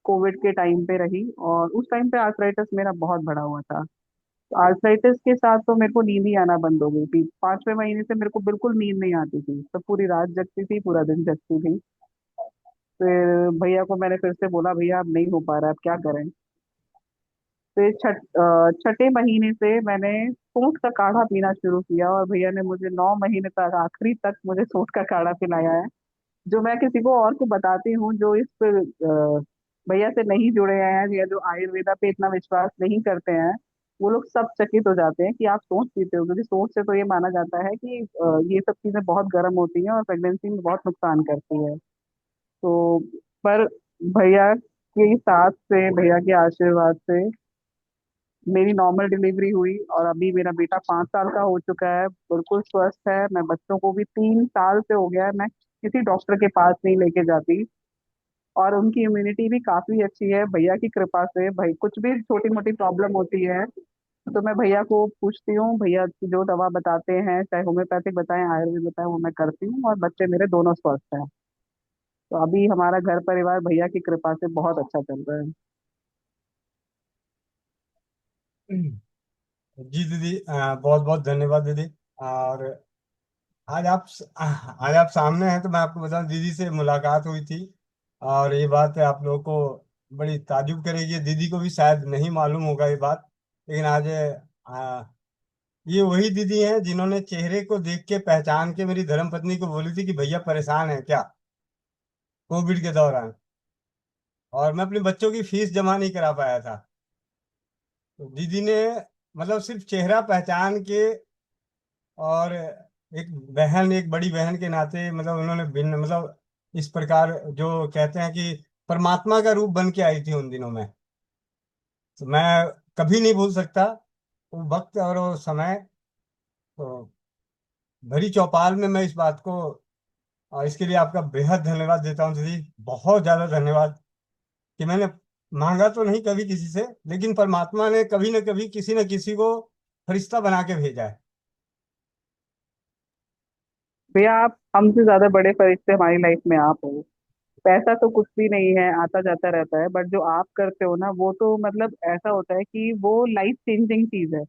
कोविड के टाइम पे रही, और उस टाइम पे आर्थराइटिस मेरा बहुत बड़ा हुआ था। तो आर्थराइटिस के साथ तो मेरे को नींद ही आना बंद हो गई थी। 5वें महीने से मेरे को बिल्कुल नींद नहीं आती थी, तो पूरी रात जगती थी, पूरा दिन जगती थी। फिर भैया को मैंने फिर से बोला, भैया अब नहीं हो पा रहा है, अब क्या करें। फिर छठे महीने से मैंने सूंठ का काढ़ा पीना शुरू किया, और भैया ने मुझे 9 महीने तक, आखिरी तक मुझे सूंठ का काढ़ा पिलाया है। जो मैं किसी को और को बताती हूँ जो इस पे भैया से नहीं जुड़े हैं, या जो आयुर्वेदा पे इतना विश्वास नहीं करते हैं, वो लोग सब चकित हो जाते हैं कि आप सोच पीते हो, क्योंकि सोच से तो ये माना जाता है कि ये सब चीजें बहुत गर्म होती हैं और प्रेगनेंसी में बहुत नुकसान करती है। तो पर भैया के साथ से, भैया के आशीर्वाद से मेरी नॉर्मल डिलीवरी हुई, और अभी मेरा बेटा 5 साल का हो चुका है, बिल्कुल स्वस्थ है। मैं बच्चों को भी 3 साल से हो गया है, मैं किसी डॉक्टर के पास नहीं लेके जाती, और उनकी इम्यूनिटी भी काफी अच्छी है भैया की कृपा से। भाई कुछ भी छोटी मोटी प्रॉब्लम होती है तो मैं भैया को पूछती हूँ, भैया जो दवा बताते हैं, चाहे होम्योपैथिक बताएं, आयुर्वेद बताएं, वो मैं करती हूँ, और बच्चे मेरे दोनों स्वस्थ हैं। तो अभी हमारा घर परिवार भैया की कृपा से बहुत अच्छा चल रहा है। जी दीदी, बहुत बहुत धन्यवाद दीदी। और आज आप सामने हैं, तो मैं आपको बताऊं, दीदी से मुलाकात हुई थी। और ये बात आप लोगों को बड़ी ताजुब करेगी, दीदी को भी शायद नहीं मालूम होगा ये बात। लेकिन आज ये वही दीदी हैं जिन्होंने चेहरे को देख के पहचान के मेरी धर्मपत्नी को बोली थी कि भैया परेशान है क्या, कोविड के दौरान। और मैं अपने बच्चों की फीस जमा नहीं करा पाया था, तो दीदी ने मतलब सिर्फ चेहरा पहचान के, और एक बड़ी बहन के नाते, मतलब उन्होंने भिन्न, मतलब इस प्रकार जो कहते हैं कि परमात्मा का रूप बन के आई थी उन दिनों में। तो मैं कभी नहीं भूल सकता वो वक्त और वो समय। तो भरी चौपाल में मैं इस बात को, और इसके लिए आपका बेहद धन्यवाद देता हूँ दीदी, बहुत ज्यादा धन्यवाद। कि मैंने मांगा तो नहीं कभी किसी से, लेकिन परमात्मा ने कभी न कभी किसी न किसी को फरिश्ता बना के भेजा है। भैया आप हमसे ज्यादा बड़े फरिश्ते हमारी लाइफ में आप हो। पैसा तो कुछ भी नहीं है, आता जाता रहता है, बट जो आप करते हो ना, वो तो मतलब ऐसा होता है कि वो लाइफ चेंजिंग चीज है।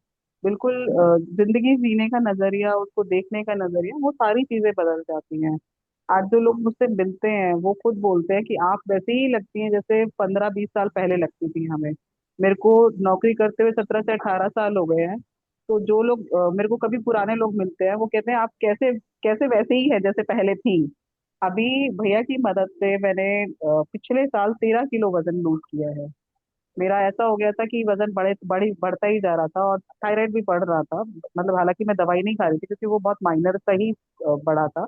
बिल्कुल जिंदगी जीने का नजरिया, उसको देखने का नजरिया, वो सारी चीजें बदल जाती हैं। आज जो लोग मुझसे मिलते हैं वो खुद बोलते हैं कि आप वैसे ही लगती हैं जैसे 15-20 साल पहले लगती थी हमें। मेरे को नौकरी करते हुए 17 से 18 साल हो गए हैं। तो जो लोग मेरे को कभी पुराने लोग मिलते हैं, वो कहते हैं आप कैसे कैसे वैसे ही है जैसे पहले थी। अभी भैया की मदद से मैंने पिछले साल 13 किलो वजन लूज किया है। मेरा ऐसा हो गया था कि वजन बढ़ता ही जा रहा था, और थायराइड भी बढ़ रहा था। मतलब हालांकि मैं दवाई नहीं खा रही थी, क्योंकि वो बहुत माइनर सा ही बढ़ा था।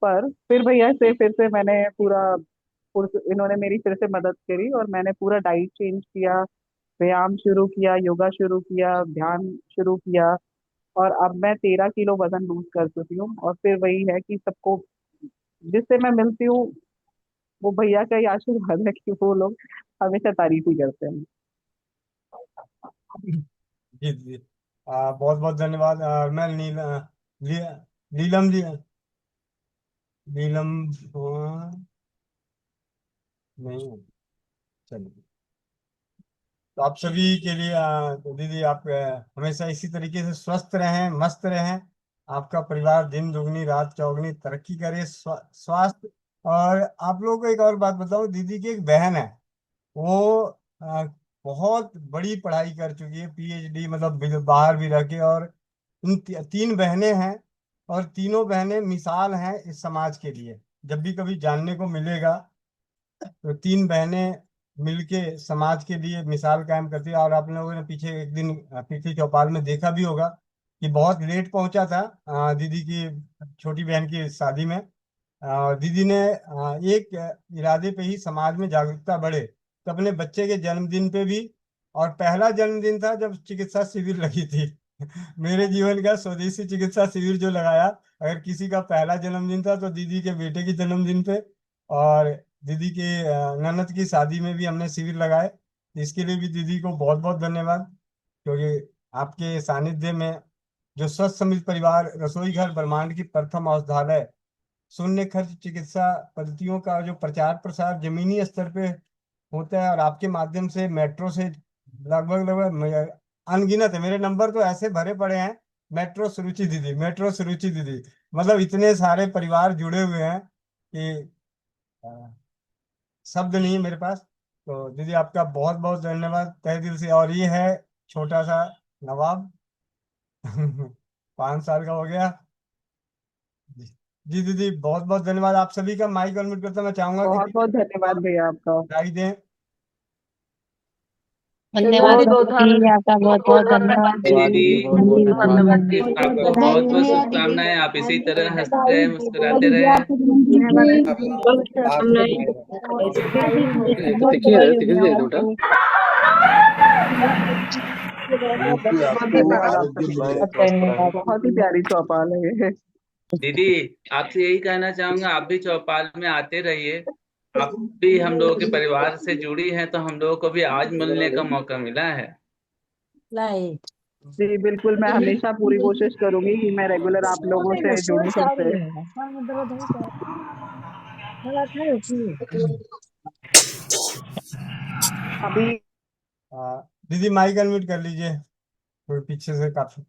पर फिर भैया से फिर से मैंने इन्होंने मेरी फिर से मदद करी, और मैंने पूरा डाइट चेंज किया, व्यायाम शुरू किया, योगा शुरू किया, ध्यान शुरू किया, और अब मैं 13 किलो वजन लूज कर चुकी हूँ। और फिर वही है कि सबको जिससे मैं मिलती हूँ, वो भैया का ही आशीर्वाद है कि वो लोग हमेशा तारीफ ही करते हैं। जी जी, बहुत बहुत धन्यवाद। मैं ली, नीलम जी, नीलम नहीं, चलिए। तो आप सभी के लिए तो दीदी आप हमेशा इसी तरीके से स्वस्थ रहें, मस्त रहें। आपका परिवार दिन दुगनी रात चौगनी तरक्की करे, स्वास्थ्य। और आप लोगों को एक और बात बताऊं, दीदी की एक बहन है, वो बहुत बड़ी पढ़ाई कर चुकी है, पीएचडी, मतलब बाहर भी रह के। और इन 3 बहनें हैं, और तीनों बहनें मिसाल हैं इस समाज के लिए। जब भी कभी जानने को मिलेगा, तो 3 बहनें मिलके समाज के लिए मिसाल कायम करती है। और आप लोगों ने पीछे एक दिन पिछली चौपाल में देखा भी होगा कि बहुत लेट पहुंचा था दीदी की छोटी बहन की शादी में। दीदी ने एक इरादे पे ही समाज में जागरूकता बढ़े, तो अपने बच्चे के जन्मदिन पे भी, और पहला जन्मदिन था जब चिकित्सा शिविर लगी थी मेरे जीवन का स्वदेशी चिकित्सा शिविर जो लगाया, अगर किसी का पहला जन्मदिन था तो दीदी के बेटे के जन्मदिन पे, और दीदी के ननद की शादी में भी हमने शिविर लगाए। इसके लिए भी दीदी को बहुत बहुत धन्यवाद, क्योंकि आपके सानिध्य में जो स्वस्थ समृद्ध परिवार रसोई घर ब्रह्मांड की प्रथम औषधालय शून्य खर्च चिकित्सा पद्धतियों का जो प्रचार प्रसार जमीनी स्तर पे होता है, और आपके माध्यम से मेट्रो से लगभग लगभग अनगिनत है, मेरे नंबर तो ऐसे भरे पड़े हैं, मेट्रो सुरुचि दीदी, मेट्रो सुरुचि दीदी, मतलब इतने सारे परिवार जुड़े हुए हैं कि अ, शब्द नहीं है मेरे पास। तो दीदी आपका बहुत बहुत धन्यवाद तहे दिल से। और ये है छोटा सा नवाब 5 साल का हो गया। जी दीदी बहुत बहुत धन्यवाद। आप सभी का माइक अनम्यूट करता मैं चाहूंगा कि बहुत बहुत धन्यवाद भैया आपका। बधाई दें। धन्यवाद दीदी, आपका बहुत बहुत धन्यवाद। दीदी बहुत बहुत धन्यवाद। धन्यवाद। आपको बहुत बहुत शुभकामनाएं। आप इसी तरह हंसते रहे, मुस्कुराते रहे। बहुत धन्यवाद आपका। धन्यवाद। बहुत ही प्यारी चौपाल है ये। दीदी आपसे यही कहना चाहूंगा, आप भी चौपाल में आते रहिए। आप भी हम लोगों के परिवार से जुड़ी हैं, तो हम लोगों को भी आज मिलने का मौका मिला है। जी बिल्कुल, मैं हमेशा पूरी कोशिश करूंगी कि मैं रेगुलर आप लोगों से जुड़ूं फिर से। अभी दीदी माइक अनम्यूट कर लीजिए, कोई पीछे से काफी।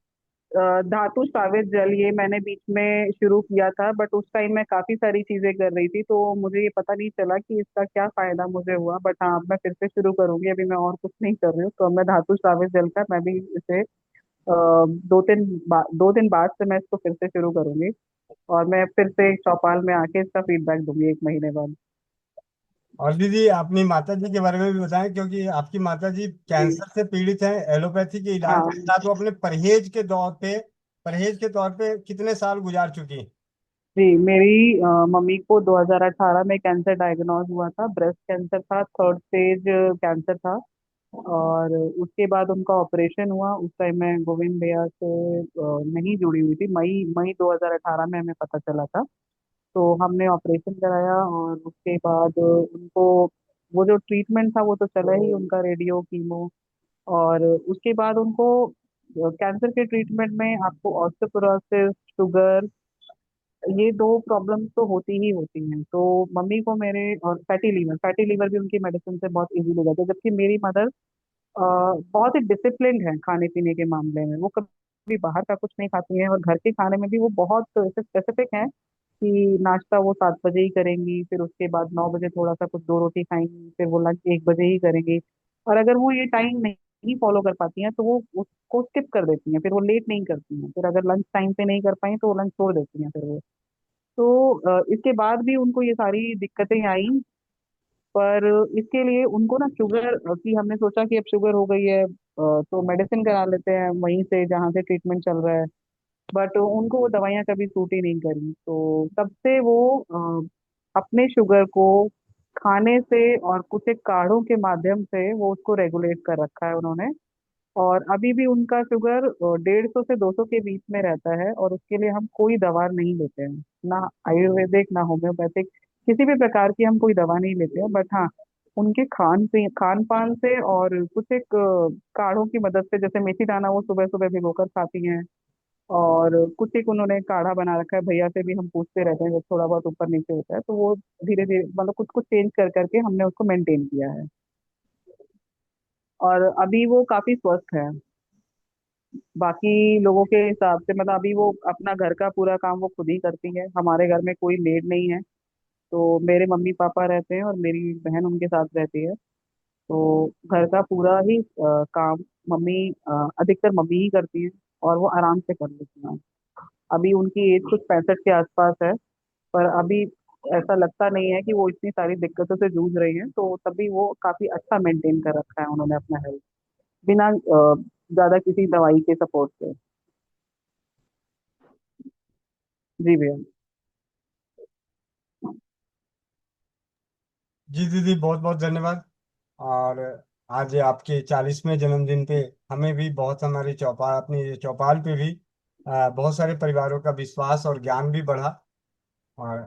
धातु सावित जल ये मैंने बीच में शुरू किया था, बट उस टाइम मैं काफी सारी चीजें कर रही थी, तो मुझे ये पता नहीं चला कि इसका क्या फायदा मुझे हुआ। बट हाँ, अब मैं फिर से शुरू करूंगी। अभी मैं और कुछ नहीं कर रही हूँ, तो अब मैं धातु सावित जल का मैं भी इसे 2 दिन बाद से मैं इसको फिर से शुरू करूंगी, और मैं फिर से चौपाल में आके इसका फीडबैक दूंगी 1 महीने बाद। और दीदी अपनी माता जी के बारे में भी बताएं, क्योंकि आपकी माता जी जी कैंसर से पीड़ित हैं, एलोपैथी के इलाज हाँ के साथ वो अपने परहेज के तौर पे कितने साल गुजार चुकी। जी, मेरी मम्मी को 2018 में कैंसर डायग्नोज हुआ था। ब्रेस्ट कैंसर था, 3rd स्टेज कैंसर था। और उसके बाद उनका ऑपरेशन हुआ। उस टाइम मैं गोविंद भैया से नहीं जुड़ी हुई थी। मई मई 2018 में हमें पता चला था। तो हमने ऑपरेशन कराया, और उसके बाद उनको वो जो ट्रीटमेंट था वो तो चला ही, उनका रेडियो कीमो। और उसके बाद उनको कैंसर के ट्रीटमेंट में आपको ऑस्टियोपोरोसिस, शुगर, ये 2 प्रॉब्लम्स तो होती ही होती हैं। तो मम्मी को मेरे, और फैटी लीवर भी उनकी मेडिसिन से बहुत इजीली हो जाता है। जबकि मेरी मदर बहुत ही डिसिप्लिन्ड है खाने पीने के मामले में। वो कभी बाहर का कुछ नहीं खाती हैं, और घर के खाने में भी वो बहुत स्पेसिफिक हैं कि नाश्ता वो 7 बजे ही करेंगी, फिर उसके बाद 9 बजे थोड़ा सा कुछ 2 रोटी खाएंगी, फिर वो लंच 1 बजे ही करेंगी। और अगर वो ये टाइम नहीं फॉलो कर पाती हैं तो वो उसको स्किप कर देती हैं, फिर वो लेट नहीं करती हैं। फिर अगर लंच टाइम पे नहीं कर पाई तो वो लंच छोड़ देती हैं फिर वो। तो इसके बाद भी उनको ये सारी दिक्कतें आई। पर इसके लिए उनको ना शुगर की हमने सोचा कि अब शुगर हो गई है, तो मेडिसिन करा लेते हैं वहीं से जहाँ से ट्रीटमेंट चल रहा है। बट उनको वो दवाइयाँ कभी सूट ही नहीं करी, तो तब से वो अपने शुगर को खाने से और कुछ एक काढ़ों के माध्यम से वो उसको रेगुलेट कर रखा है उन्होंने। और अभी भी उनका शुगर 150 से 200 के बीच में रहता है, और उसके लिए हम कोई दवा नहीं लेते हैं, ना आयुर्वेदिक ना होम्योपैथिक, किसी भी प्रकार की हम कोई दवा नहीं लेते हैं। बट हाँ, उनके खान पान से और कुछ एक काढ़ों की मदद से, जैसे मेथी दाना वो सुबह सुबह भिगोकर खाती हैं। और कुछ एक उन्होंने काढ़ा बना रखा है। भैया से भी हम पूछते रहते हैं जब थोड़ा बहुत ऊपर नीचे होता है, तो वो धीरे धीरे मतलब कुछ कुछ चेंज कर करके हमने उसको मेंटेन किया है। और अभी वो काफी स्वस्थ है बाकी लोगों के हिसाब से। मतलब अभी वो अपना घर का पूरा काम वो खुद ही करती है। हमारे घर में कोई मेड नहीं है। तो मेरे मम्मी पापा रहते हैं और मेरी बहन उनके साथ रहती है। तो घर का पूरा ही काम मम्मी, अधिकतर मम्मी ही करती है, और वो आराम से कर लेती हैं। अभी उनकी एज कुछ 65 के आसपास है। पर अभी ऐसा लगता नहीं है कि वो इतनी सारी दिक्कतों से जूझ रही हैं। तो तभी वो काफी अच्छा मेंटेन कर रखा है उन्होंने अपना हेल्थ, बिना ज्यादा किसी दवाई के सपोर्ट से। जी भैया। जी दीदी बहुत बहुत धन्यवाद। और आज आपके 40वें जन्मदिन पे हमें भी बहुत, हमारी चौपाल, अपनी चौपाल पे भी बहुत सारे परिवारों का विश्वास और ज्ञान भी बढ़ा। और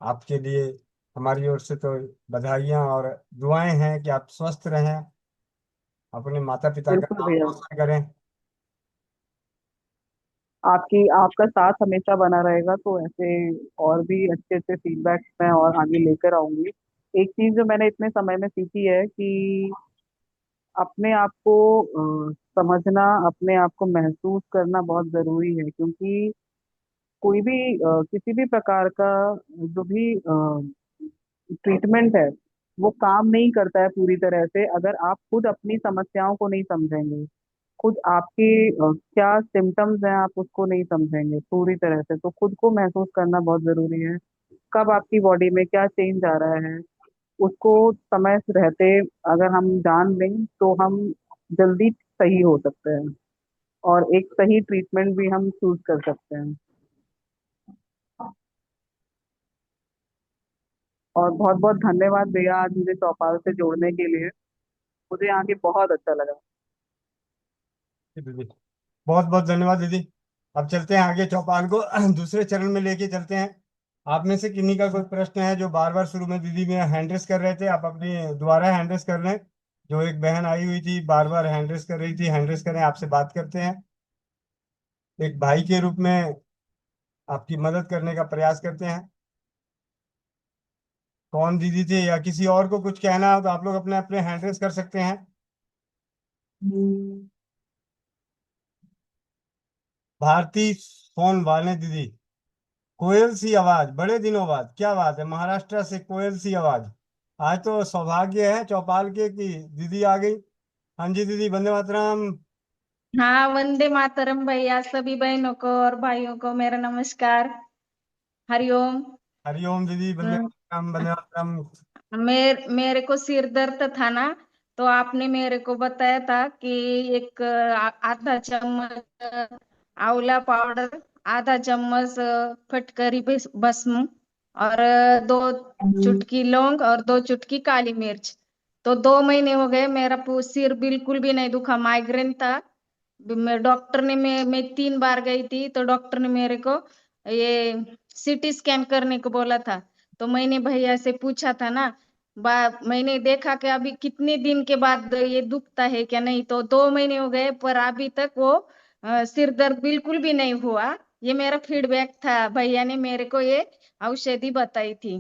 आपके लिए हमारी ओर से तो बधाइयाँ और दुआएं हैं कि आप स्वस्थ रहें, अपने माता पिता का बिल्कुल नाम भैया, रोशन करें। आपकी आपका साथ हमेशा बना रहेगा, तो ऐसे और भी अच्छे अच्छे फीडबैक मैं और आगे लेकर आऊंगी। एक चीज जो मैंने इतने समय में सीखी है कि अपने आप को समझना, अपने आप को महसूस करना बहुत जरूरी है, क्योंकि कोई भी किसी भी प्रकार का जो भी ट्रीटमेंट है वो काम नहीं करता है पूरी तरह से अगर आप खुद अपनी समस्याओं को नहीं समझेंगे। खुद आपके क्या सिम्टम्स हैं आप उसको नहीं समझेंगे पूरी तरह से, तो खुद को महसूस करना बहुत जरूरी है। कब आपकी बॉडी में क्या चेंज आ रहा है उसको समय से रहते अगर हम जान लें तो हम जल्दी सही हो सकते हैं और एक सही ट्रीटमेंट भी हम चूज कर सकते हैं। और बहुत बहुत धन्यवाद भैया आज मुझे चौपाल से जोड़ने के लिए। मुझे यहाँ के बहुत अच्छा लगा। दीदी बहुत बहुत धन्यवाद दीदी। अब चलते हैं आगे, चौपाल को दूसरे चरण में लेके चलते हैं। आप में से किन्हीं का कोई प्रश्न है जो बार बार शुरू में दीदी में हैंड रेस कर रहे थे, आप अपनी दोबारा हैंड रेस कर लें। जो एक बहन आई हुई थी बार बार हैंड रेस कर रही थी, हैंड रेस करें, आपसे बात करते हैं। एक भाई के रूप में आपकी मदद करने का प्रयास करते हैं। कौन दीदी थे, या किसी और को कुछ कहना हो तो आप लोग अपने अपने हैंड रेस कर सकते हैं। भारती सोन वाले दीदी, कोयल सी आवाज, बड़े दिनों बाद, क्या बात है, महाराष्ट्र से कोयल सी आवाज। आज तो सौभाग्य है चौपाल के कि दीदी आ गई। हाँ जी दीदी, वंदे मातरम। हाँ, वंदे मातरम भैया। सभी बहनों को और भाइयों को मेरा नमस्कार। हरिओम। हरिओम दीदी, वंदे हम्म, मातरम, वंदे मातरम। मेरे को सिर दर्द था ना, तो आपने मेरे को बताया था कि एक आधा चम्मच आंवला पाउडर, आधा चम्मच फटकरी भस्म, और दो चुटकी लौंग और दो चुटकी काली मिर्च। तो 2 महीने हो गए, मेरा सिर बिल्कुल भी नहीं दुखा। माइग्रेन था। डॉक्टर ने मैं 3 बार गई थी, तो डॉक्टर ने मेरे को ये सीटी स्कैन करने को बोला था। तो मैंने भैया से पूछा था ना, मैंने देखा कि अभी कितने दिन के बाद ये दुखता है क्या नहीं। तो 2 महीने हो गए पर अभी तक वो सिर दर्द बिल्कुल भी नहीं हुआ। ये मेरा फीडबैक था, भैया ने मेरे को ये औषधि बताई थी।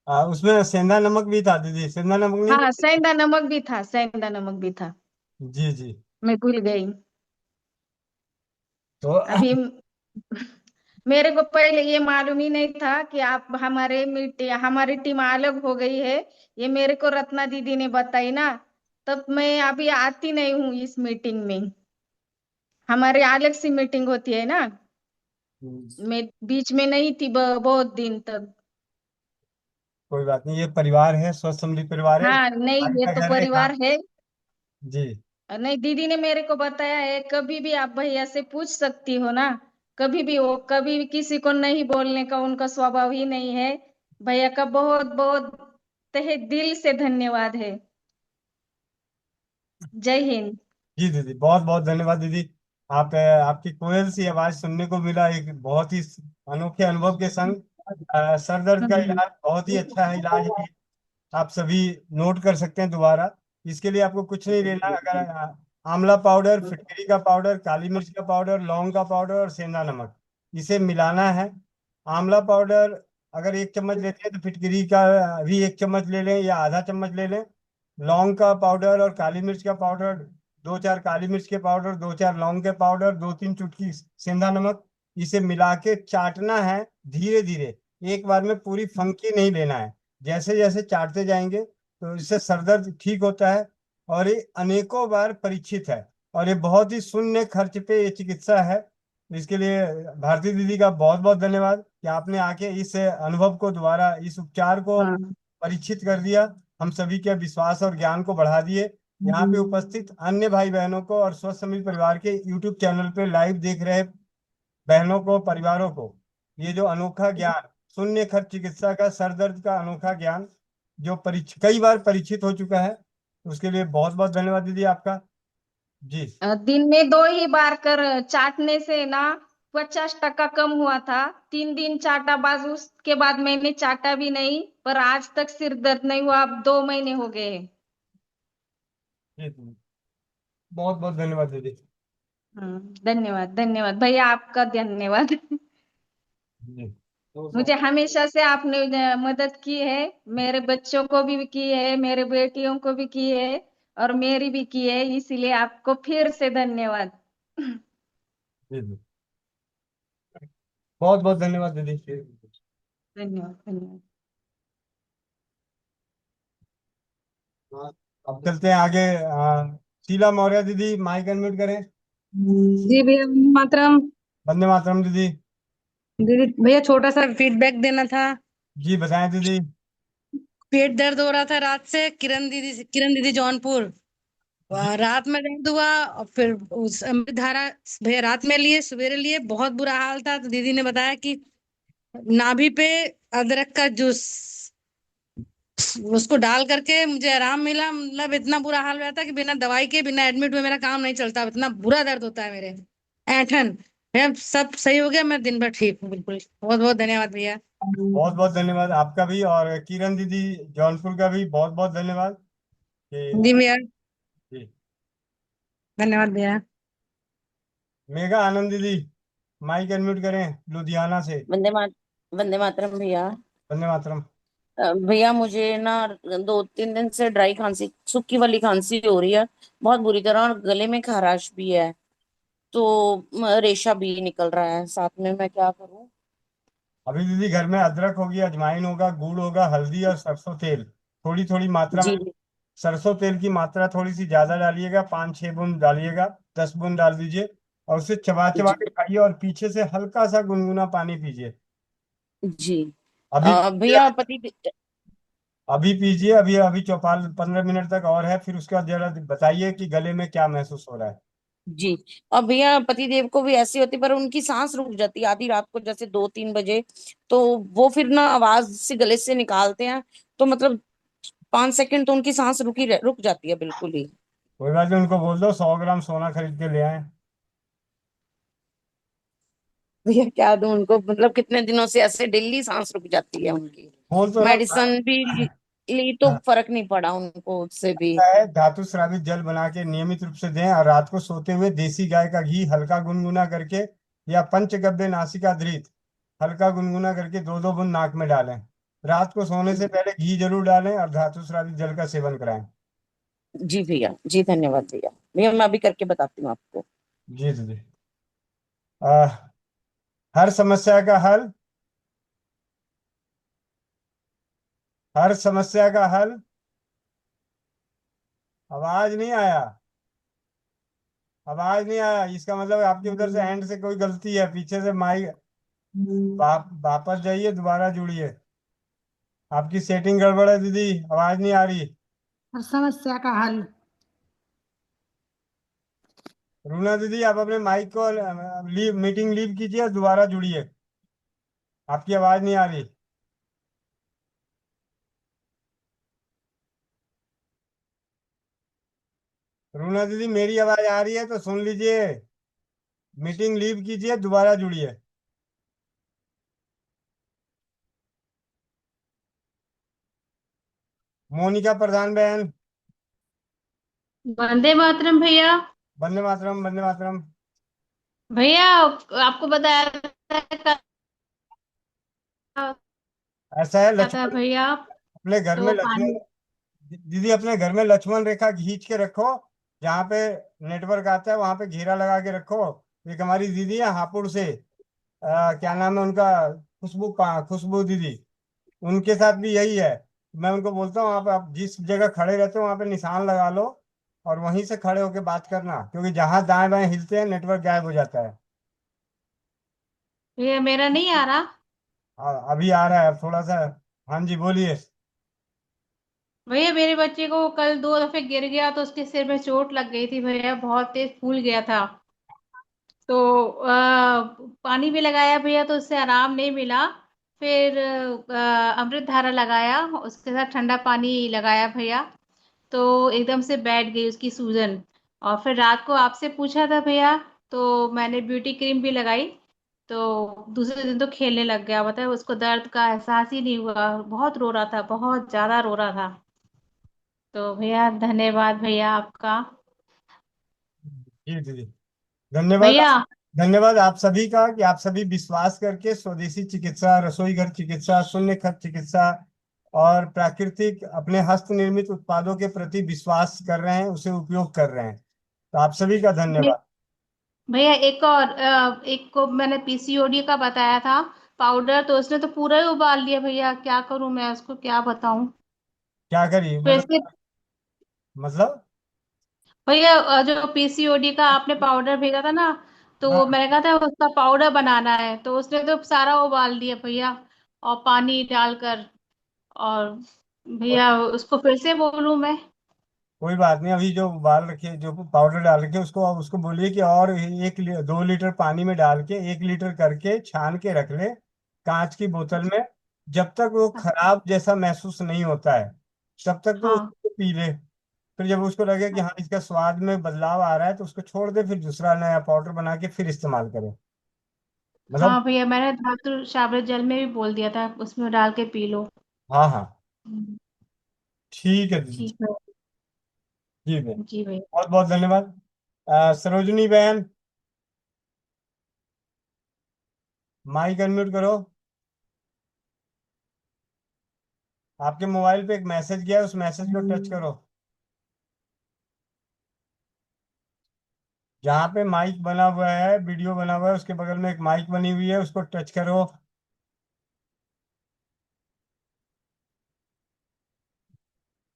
उसमें सेंधा नमक भी था दीदी, सेंधा नमक नहीं? हाँ, सेंधा नमक भी था, सेंधा नमक भी था। जी जी। मैं भूल गई। तो अभी मेरे को पहले ये मालूम ही नहीं था कि आप हमारी टीम अलग हो गई है। ये मेरे को रत्ना दीदी ने बताई ना, तब मैं अभी आती नहीं हूँ इस मीटिंग में। हमारे अलग सी मीटिंग होती है ना, मैं बीच में नहीं थी बहुत दिन तक। कोई बात नहीं, ये परिवार है, स्वस्थ समृद्ध परिवार है, हाँ, नहीं, भाई ये का तो घर है यहाँ। परिवार है। जी। नहीं, दीदी ने मेरे को बताया है, कभी भी आप भैया से पूछ सकती हो ना। कभी भी, वो कभी भी किसी को नहीं बोलने का उनका स्वभाव ही नहीं है। भैया का बहुत बहुत तहे दिल से धन्यवाद है। जय हिंद। जी दीदी, बहुत बहुत धन्यवाद दीदी। आपकी कोयल सी आवाज सुनने को मिला, एक बहुत ही अनोखे अनुभव के संग। सर दर्द का हम्म। इलाज बहुत ही अच्छा है, इलाज है। आप सभी नोट कर सकते हैं दोबारा। इसके लिए आपको कुछ नहीं लेना। अगर आंवला पाउडर, फिटकरी का पाउडर, काली मिर्च का पाउडर, लौंग का पाउडर और सेंधा नमक, इसे मिलाना है। आंवला पाउडर अगर 1 चम्मच लेते हैं तो फिटकरी का भी 1 चम्मच ले लें या आधा चम्मच ले लें। लौंग का पाउडर और काली मिर्च का पाउडर, 2-4 काली मिर्च के पाउडर, 2-4 लौंग के पाउडर, 2-3 चुटकी सेंधा नमक, इसे मिला के चाटना है धीरे धीरे। एक बार में पूरी फंकी नहीं लेना है। जैसे जैसे चाटते जाएंगे तो इससे सर दर्द ठीक होता है। और ये अनेकों बार परीक्षित है, और ये बहुत ही शून्य खर्च पे ये चिकित्सा है। इसके लिए भारती दीदी का बहुत बहुत धन्यवाद कि आपने आके इस अनुभव को दोबारा, इस उपचार को हाँ। परीक्षित कर दिया, हम सभी के विश्वास और ज्ञान को बढ़ा दिए। यहाँ पे उपस्थित अन्य भाई बहनों को और स्वस्थ समृद्ध परिवार के यूट्यूब चैनल पे लाइव देख रहे बहनों को, परिवारों को, ये जो अनोखा ज्ञान, शून्य खर्च चिकित्सा का, सर दर्द का अनोखा ज्ञान जो कई बार परीक्षित हो चुका है, उसके लिए बहुत बहुत धन्यवाद दीदी आपका। जी। दिन में 2 ही बार कर चाटने से ना 50% कम हुआ था। 3 दिन चाटा, बाद उसके बाद मैंने चाटा भी नहीं, पर आज तक सिर दर्द नहीं हुआ। अब 2 महीने हो गए हैं। जी दीदी, बहुत बहुत धन्यवाद दीदी। धन्यवाद धन्यवाद भैया, आपका धन्यवाद। जी मुझे हमेशा से आपने मदद की है, मेरे बच्चों को भी की है, मेरे बेटियों को भी की है, और मेरी भी की है, इसीलिए आपको फिर से धन्यवाद। जी जी, बहुत बहुत धन्यवाद दीदी। धन्यवाद धन्यवाद। हाँ, अब चलते हैं आगे। शीला मौर्य दीदी, माइक अनम्यूट करें। जी भैया, वंदे मातरम। वंदे मातरम दीदी। दीदी भैया, छोटा सा फीडबैक देना था। जी बताएं दीदी। पेट दर्द हो रहा था रात से, किरण दीदी जौनपुर। जी रात में दर्द हुआ, और फिर उस अमृत धारा भैया रात में लिए, सवेरे लिए, बहुत बुरा हाल था। तो दीदी ने बताया कि नाभि पे अदरक का जूस, उसको डाल करके मुझे आराम मिला। मतलब इतना बुरा हाल रहता कि बिना दवाई के, बिना एडमिट हुए मेरा काम नहीं चलता, इतना बुरा दर्द होता है मेरे। ऐठन भैया, सब सही हो गया, मैं दिन भर ठीक हूँ बिल्कुल। बहुत बहुत धन्यवाद भैया। बहुत बहुत धन्यवाद आपका भी, और किरण दीदी जौनपुर का भी बहुत बहुत धन्यवाद जी कि भैया, जी। धन्यवाद भैया। मेघा आनंद दीदी, माइक अनम्यूट करें, लुधियाना से। वंदे मातरम भैया। वंदे मातरम। भैया मुझे ना 2-3 दिन से ड्राई खांसी, सूखी वाली खांसी हो रही है बहुत बुरी तरह, और गले में खराश भी है, तो रेशा भी निकल रहा है साथ में। मैं क्या करूं? अभी दीदी घर में अदरक होगी, अजवाइन होगा, गुड़ होगा, हल्दी और सरसों तेल थोड़ी थोड़ी मात्रा में। जी सरसों तेल की मात्रा थोड़ी सी ज्यादा डालिएगा, 5-6 बूंद डालिएगा, 10 बूंद डाल दीजिए। और उसे चबा चबा जी के खाइए, और पीछे से हल्का सा गुनगुना पानी पीजिए। जी। अभी पीजिए, भैया पति। अभी पीजिए, अभी अभी चौपाल 15 मिनट तक और है, फिर उसके बाद जरा बताइए कि गले में क्या महसूस हो रहा है। जी। और भैया पति देव को भी ऐसी होती, पर उनकी सांस रुक जाती है आधी रात को, जैसे 2-3 बजे। तो वो फिर ना आवाज से गले से निकालते हैं, तो मतलब 5 सेकंड तो उनकी सांस रुक जाती है बिल्कुल ही। कोई बात नहीं, उनको बोल दो 100 ग्राम सोना खरीद के ले आए। भैया क्या दूं उनको, मतलब कितने दिनों से ऐसे डेली सांस रुक जाती है उनकी। बोल तो रहा मेडिसिन भी ली तो हूँ। फर्क नहीं पड़ा उनको उससे भी। है धातु स्रावित जल बना के नियमित रूप से दें, और रात को सोते हुए देसी गाय का घी हल्का गुनगुना करके, या पंचगव्य नासिका धृत हल्का गुनगुना करके 2-2 बूंद नाक में डालें। रात को सोने से पहले घी जरूर डालें, और धातु स्रावित जल का सेवन कराएं। जी भैया, जी धन्यवाद भैया। भैया मैं अभी करके बताती हूँ आपको। जी दीदी। आ, हर समस्या का हल, हर समस्या का हल। आवाज नहीं आया, आवाज नहीं आया, इसका मतलब आपकी उधर से एंड से कोई गलती है, पीछे से माइक। वापस जाइए, दोबारा जुड़िए। आपकी सेटिंग गड़बड़ है दीदी, आवाज नहीं आ रही। हर समस्या का हल। रूना दीदी, आप अपने माइक को मीटिंग लीव कीजिए और दोबारा जुड़िए, आपकी आवाज नहीं आ रही। रूना दीदी, मेरी आवाज आ रही है तो सुन लीजिए, मीटिंग लीव कीजिए, दोबारा जुड़िए। मोनिका प्रधान बहन। वंदे मातरम भैया। वंदे मातरम, वंदे मातरम। भैया आपको बताया था ऐसा है, क्या था लक्ष्मण भैया? अपने घर में तो लक्ष्मण पानी। दीदी, अपने घर में लक्ष्मण रेखा खींच के रखो, जहाँ पे नेटवर्क आता है वहां पे घेरा लगा के रखो। एक हमारी दीदी है हापुड़ से, क्या नाम है उनका, खुशबू दीदी, उनके साथ भी यही है। मैं उनको बोलता हूँ, आप जिस जगह खड़े रहते हो वहां पे निशान लगा लो, और वहीं से खड़े होके बात करना, क्योंकि जहां दाएं बाएं हिलते हैं नेटवर्क गायब हो जाता है। भैया मेरा नहीं आ रहा। अभी आ रहा है थोड़ा सा। हाँ जी, बोलिए। भैया मेरे बच्चे को कल 2 दफे गिर गया तो उसके सिर में चोट लग गई थी भैया, बहुत तेज फूल गया था। तो पानी भी लगाया भैया तो उससे आराम नहीं मिला। फिर अमृत धारा लगाया, उसके साथ ठंडा पानी लगाया भैया, तो एकदम से बैठ गई उसकी सूजन। और फिर रात को आपसे पूछा था भैया, तो मैंने ब्यूटी क्रीम भी लगाई, तो दूसरे दिन तो खेलने लग गया, बताए उसको दर्द का एहसास ही नहीं हुआ, बहुत रो रहा था, बहुत ज्यादा रो रहा था। तो भैया धन्यवाद भैया आपका। जी दीदी, धन्यवाद। भैया धन्यवाद आप सभी का कि आप सभी विश्वास करके स्वदेशी चिकित्सा, रसोई घर चिकित्सा, शून्य खर्च चिकित्सा और प्राकृतिक अपने हस्त निर्मित उत्पादों के प्रति विश्वास कर रहे हैं, उसे उपयोग कर रहे हैं। तो आप सभी का धन्यवाद। भैया एक और एक को मैंने पीसीओडी का बताया था पाउडर, तो उसने तो पूरा ही उबाल लिया भैया, क्या करूं मैं उसको, क्या बताऊं। क्या करिए फिर से मतलब भैया जो पीसीओडी का आपने पाउडर भेजा था ना, तो हाँ, मैंने कहा था उसका पाउडर बनाना है, तो उसने तो सारा उबाल दिया भैया, और पानी डालकर। और भैया उसको फिर से बोलूं मैं? कोई बात नहीं। अभी जो उबाल रखे, जो पाउडर डाल रखे, उसको उसको बोलिए कि और 2 लीटर पानी में डाल के 1 लीटर करके छान के रख ले कांच की बोतल में। जब तक वो खराब जैसा महसूस नहीं होता है तब तक तो हाँ उसको पी ले। फिर जब उसको लगे कि हाँ इसका स्वाद में बदलाव आ रहा है तो उसको छोड़ दे, फिर दूसरा नया पाउडर बना के फिर इस्तेमाल करें। मतलब हाँ भैया, मैंने धातु शावरे जल में भी बोल दिया था, उसमें डाल के पी लो। हाँ हाँ, हम्म, ठीक है दीदी। ठीक है। जी भैया, जी भैया। बहुत बहुत धन्यवाद। सरोजनी बहन, माइक अनम्यूट करो। आपके मोबाइल पे एक मैसेज गया है, उस मैसेज को टच करो। जहाँ पे माइक बना हुआ है, वीडियो बना हुआ है, उसके बगल में एक माइक बनी हुई है, उसको टच करो।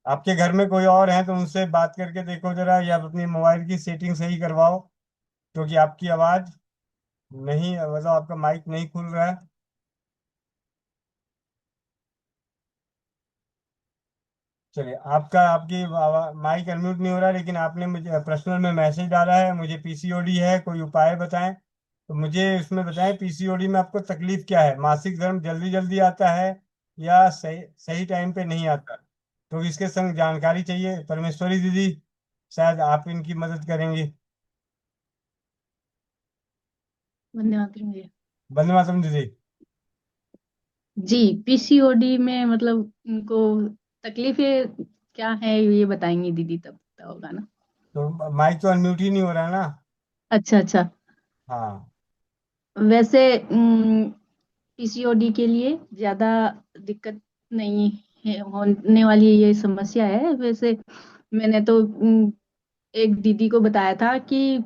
आपके घर में कोई और है तो उनसे बात करके देखो जरा, या अपनी मोबाइल की सेटिंग सही करवाओ, क्योंकि आपकी आवाज नहीं, मतलब आपका माइक नहीं खुल रहा है। चलिए, आपकी माइक अनम्यूट नहीं हो रहा है, लेकिन आपने मुझे पर्सनल में मैसेज डाला है, मुझे पीसीओडी है, कोई उपाय बताएं। तो मुझे इसमें बताएं, पीसीओडी में आपको तकलीफ क्या है? मासिक धर्म जल्दी जल्दी आता है या सही सही टाइम पे नहीं आता? तो इसके संग जानकारी चाहिए। परमेश्वरी दीदी, शायद आप इनकी मदद करेंगी। धन्यवाद भैया। वंदे मातरम दीदी। जी, पीसीओडी में मतलब उनको तकलीफें क्या है ये बताएंगी दीदी, तब पता होगा ना। तो माइक तो अनम्यूट ही नहीं हो रहा है ना? अच्छा अच्छा। हाँ। वैसे पीसीओडी के लिए ज्यादा दिक्कत नहीं है, होने वाली ये समस्या है। वैसे मैंने तो एक दीदी को बताया था कि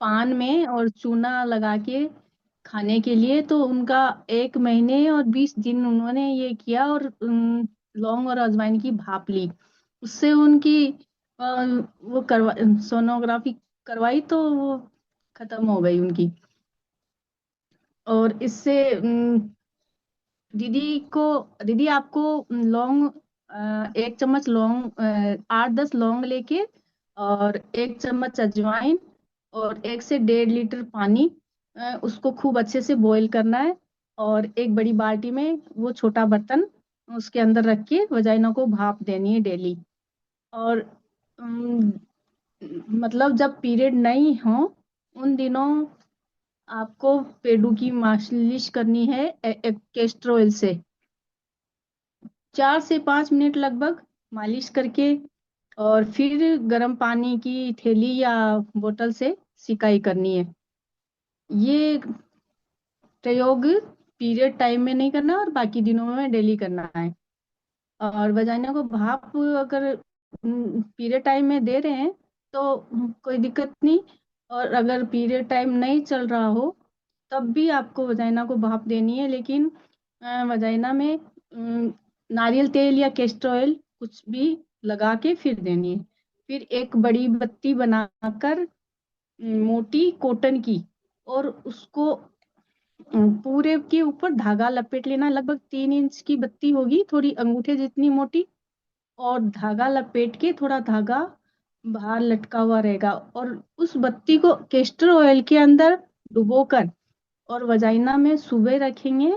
पान में और चूना लगा के खाने के लिए, तो उनका 1 महीने और 20 दिन उन्होंने ये किया, और लौंग और अजवाइन की भाप ली। उससे उनकी अ, वो करवा सोनोग्राफी करवाई तो वो खत्म हो गई उनकी। और इससे दीदी आपको लौंग, 1 चम्मच लौंग, 8-10 लौंग लेके, और 1 चम्मच अजवाइन, और 1 से 1.5 लीटर पानी, उसको खूब अच्छे से बॉईल करना है। और एक बड़ी बाल्टी में वो छोटा बर्तन, उसके अंदर रख के वजाइना को भाप देनी है डेली। और अम, मतलब जब पीरियड नहीं हो उन दिनों आपको पेडू की मालिश करनी है कैस्टर ऑयल से। 4 से 5 मिनट लगभग मालिश करके, और फिर गर्म पानी की थैली या बोतल से सिकाई करनी है। ये प्रयोग पीरियड टाइम में नहीं करना, और बाकी दिनों में डेली करना है। और वजाइना को भाप अगर पीरियड टाइम में दे रहे हैं तो कोई दिक्कत नहीं। और अगर पीरियड टाइम नहीं चल रहा हो तब भी आपको वजाइना को भाप देनी है, लेकिन वजाइना में नारियल तेल या कैस्टर ऑयल कुछ भी लगा के फिर देनी है। फिर एक बड़ी बत्ती बनाकर मोटी कॉटन की, और उसको पूरे के ऊपर धागा लपेट लेना। लगभग 3 इंच की बत्ती होगी, थोड़ी अंगूठे जितनी मोटी, और धागा लपेट के थोड़ा धागा बाहर लटका हुआ रहेगा, और उस बत्ती को कैस्टर ऑयल के अंदर डुबोकर और वजाइना में सुबह रखेंगे,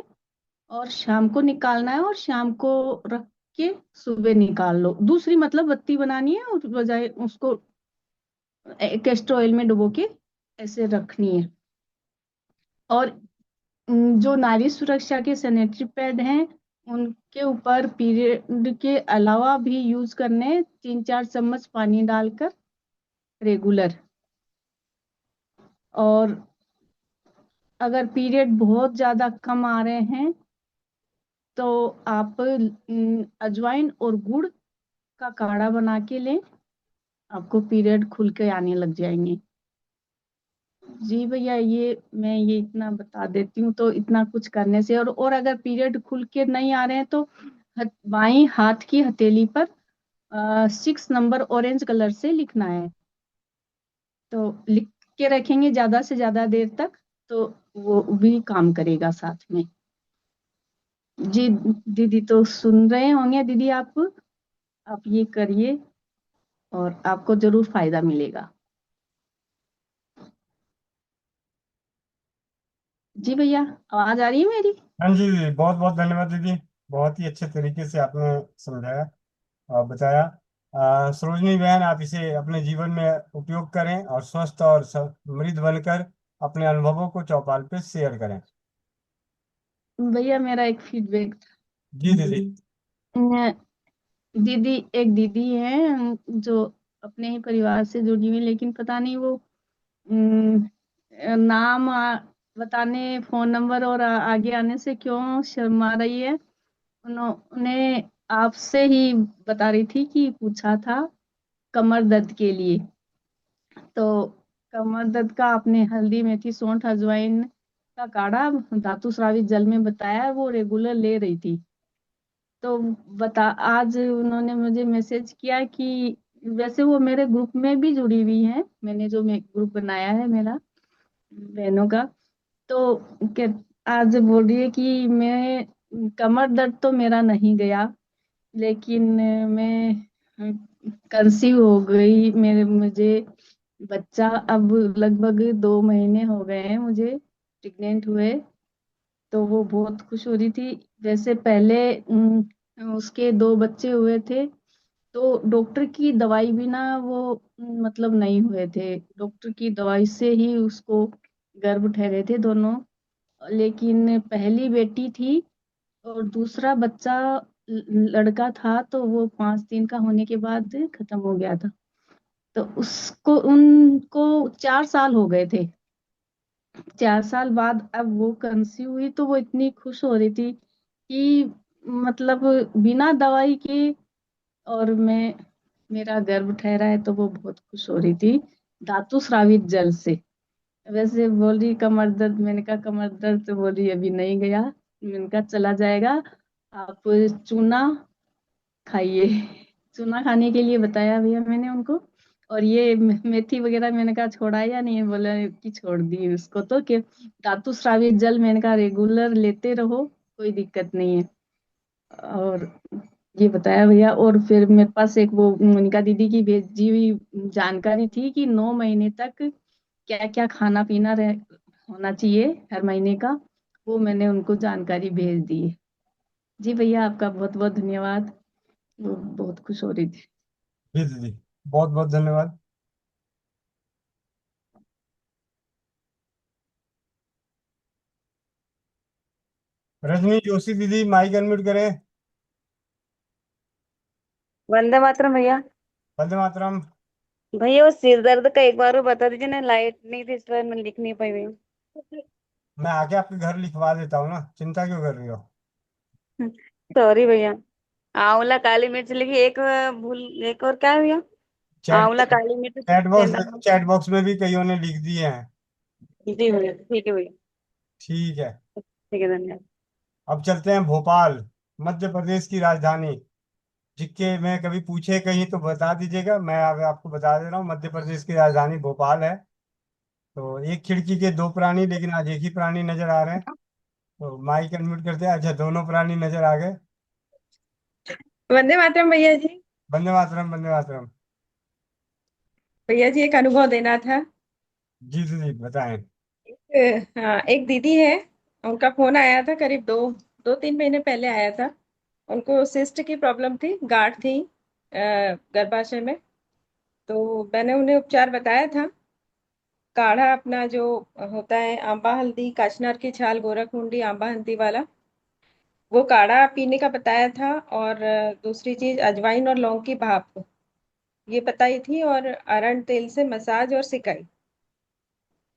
और शाम को निकालना है, और शाम को रख के सुबह निकाल लो। दूसरी मतलब बत्ती बनानी है और वजाइ उसको कैस्टर ऑयल में डुबो के ऐसे रखनी है। और जो नारी सुरक्षा के सैनिटरी पैड हैं उनके ऊपर पीरियड के अलावा भी यूज करने 3-4 चम्मच पानी डालकर रेगुलर। और अगर पीरियड बहुत ज्यादा कम आ रहे हैं तो आप अजवाइन और गुड़ का काढ़ा बना के लें, आपको पीरियड खुल के आने लग जाएंगे। जी भैया, मैं इतना बता देती हूँ। तो इतना कुछ करने से और अगर पीरियड खुल के नहीं आ रहे हैं तो बाई हाथ की हथेली पर 6 नंबर ऑरेंज कलर से लिखना है। तो लिख के रखेंगे ज्यादा से ज्यादा देर तक, तो वो भी काम करेगा साथ में। जी दीदी, तो सुन रहे होंगे दीदी, आप ये करिए और आपको जरूर फायदा मिलेगा। जी भैया, आवाज आ रही है मेरी? हाँ जी दीदी, बहुत बहुत धन्यवाद दीदी। बहुत ही अच्छे तरीके से आपने समझाया और बताया। सरोजनी बहन, आप इसे अपने जीवन में उपयोग करें और स्वस्थ और समृद्ध बनकर अपने अनुभवों को चौपाल पे शेयर करें। भैया, मेरा एक फीडबैक जी दीदी। था। दीदी, एक दीदी है जो अपने ही परिवार से जुड़ी हुई, लेकिन पता नहीं वो अम, नाम बताने, फोन नंबर और आगे आने से क्यों शर्मा रही है। उन्होंने आपसे ही बता रही थी कि पूछा था कमर दर्द के लिए। तो कमर दर्द का आपने हल्दी, मेथी, सौंठ, अजवाइन का काढ़ा धातु स्रावित जल में बताया, वो रेगुलर ले रही थी। तो आज उन्होंने मुझे मैसेज किया कि वैसे वो मेरे ग्रुप में भी जुड़ी हुई है, मैंने जो ग्रुप बनाया है मेरा बहनों का। तो आज बोल रही है कि मैं कमर दर्द तो मेरा नहीं गया, लेकिन मैं कंसीव हो गई। मुझे बच्चा अब लगभग 2 महीने हो गए हैं मुझे प्रेग्नेंट हुए। तो वो बहुत खुश हो रही थी। वैसे पहले उसके 2 बच्चे हुए थे, तो डॉक्टर की दवाई बिना वो मतलब नहीं हुए थे। डॉक्टर की दवाई से ही उसको गर्भ ठहरे थे दोनों। लेकिन पहली बेटी थी और दूसरा बच्चा लड़का था, तो वो 5 दिन का होने के बाद खत्म हो गया था। तो उनको 4 साल हो गए थे। 4 साल बाद अब वो कंसीव हुई, तो वो इतनी खुश हो रही थी कि मतलब बिना दवाई के। और मेरा गर्भ ठहरा है, तो वो बहुत खुश हो रही थी धातु स्रावित जल से। वैसे बोल रही कमर दर्द, मैंने कहा कमर दर्द, तो बोल रही अभी नहीं गया। मैंने कहा चला जाएगा, आप चूना खाइए। चूना खाने के लिए बताया भैया मैंने उनको। और ये मेथी वगैरह मैंने कहा छोड़ा या नहीं, बोला कि छोड़ दी उसको। तो कि धातु स्रावित जल मैंने कहा रेगुलर लेते रहो, कोई दिक्कत नहीं है। और ये बताया भैया। और फिर मेरे पास एक वो मोनिका दीदी की भेजी हुई जानकारी थी कि 9 महीने तक क्या क्या खाना पीना होना चाहिए हर महीने का, वो मैंने उनको जानकारी भेज दी है। जी भैया, आपका बहुत बहुत धन्यवाद। वो बहुत खुश हो रही थी। जी दीदी, बहुत बहुत धन्यवाद। रजनी जोशी दीदी, माइक अनम्यूट करें। वंदे मातरम भैया। वंदे मातरम। भैया वो सिर दर्द का एक बार वो बता दीजिए ना, लाइट नहीं थी इस बार मैं लिख नहीं पाई भैया। मैं आके आपके घर लिखवा देता हूँ ना, चिंता क्यों कर रही हो। सॉरी भैया। आंवला काली मिर्च लिखी एक, भूल, एक और क्या है भैया? चैट आंवला काली मिर्च चैट बॉक्स सेंधा में चैट बॉक्स में भी कईयों ने लिख दिए हैं। जी भैया, ठीक है भैया। ठीक है। ठीक है, धन्यवाद। अब चलते हैं भोपाल, मध्य प्रदेश की राजधानी। जिसके में कभी पूछे कहीं तो बता दीजिएगा, मैं अब आपको बता दे रहा हूँ, मध्य प्रदेश की राजधानी भोपाल है। तो एक खिड़की के दो प्राणी, लेकिन आज एक ही प्राणी नजर आ रहे हैं। तो माइक अनम्यूट करते हैं। अच्छा, दोनों प्राणी नजर आ गए। वंदे मातरम भैया जी। वंदे मातरम, वंदे मातरम। भैया जी, एक अनुभव देना था। जी दीदी, बताएं। हाँ, एक दीदी है, उनका फोन आया था करीब 2-3 महीने पहले आया था। उनको सिस्ट की प्रॉब्लम थी, गांठ थी गर्भाशय में। तो मैंने उन्हें उपचार बताया था। काढ़ा अपना जो होता है आंबा हल्दी काचनार की छाल गोरखमुंडी आंबा हल्दी वाला, वो काढ़ा पीने का बताया था। और दूसरी चीज अजवाइन और लौंग की भाप ये बताई थी, और अरंड तेल से मसाज और सिकाई।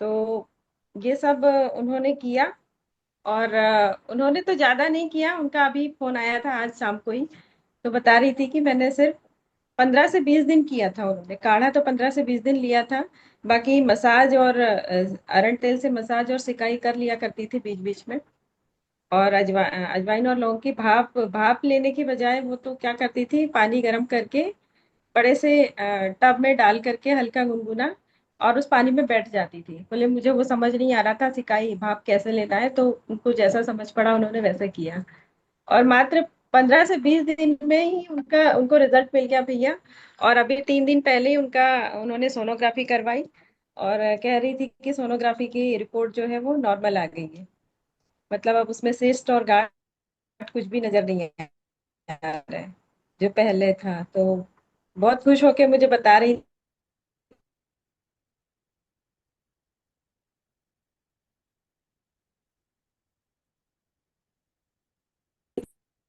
तो ये सब उन्होंने किया। और उन्होंने तो ज्यादा नहीं किया, उनका अभी फोन आया था आज शाम को ही, तो बता रही थी कि मैंने सिर्फ 15 से 20 दिन किया था। उन्होंने काढ़ा तो 15 से 20 दिन लिया था, बाकी मसाज और अरंड तेल से मसाज और सिकाई कर लिया करती थी बीच बीच में। और अजवाइन और लौंग की भाप भाप लेने की बजाय वो तो क्या करती थी, पानी गर्म करके बड़े से टब में डाल करके हल्का गुनगुना, और उस पानी में बैठ जाती थी। बोले मुझे वो समझ नहीं आ रहा था सिकाई भाप कैसे लेना है, तो उनको जैसा समझ पड़ा उन्होंने वैसे किया। और मात्र 15 से 20 दिन में ही उनका उनको रिजल्ट मिल गया भैया। और अभी 3 दिन पहले ही उनका उन्होंने सोनोग्राफी करवाई, और कह रही थी कि सोनोग्राफी की रिपोर्ट जो है वो नॉर्मल आ गई है। मतलब अब उसमें सिस्ट और गांठ कुछ भी नजर नहीं आ रहा है जो पहले था। तो बहुत खुश होके मुझे बता रही।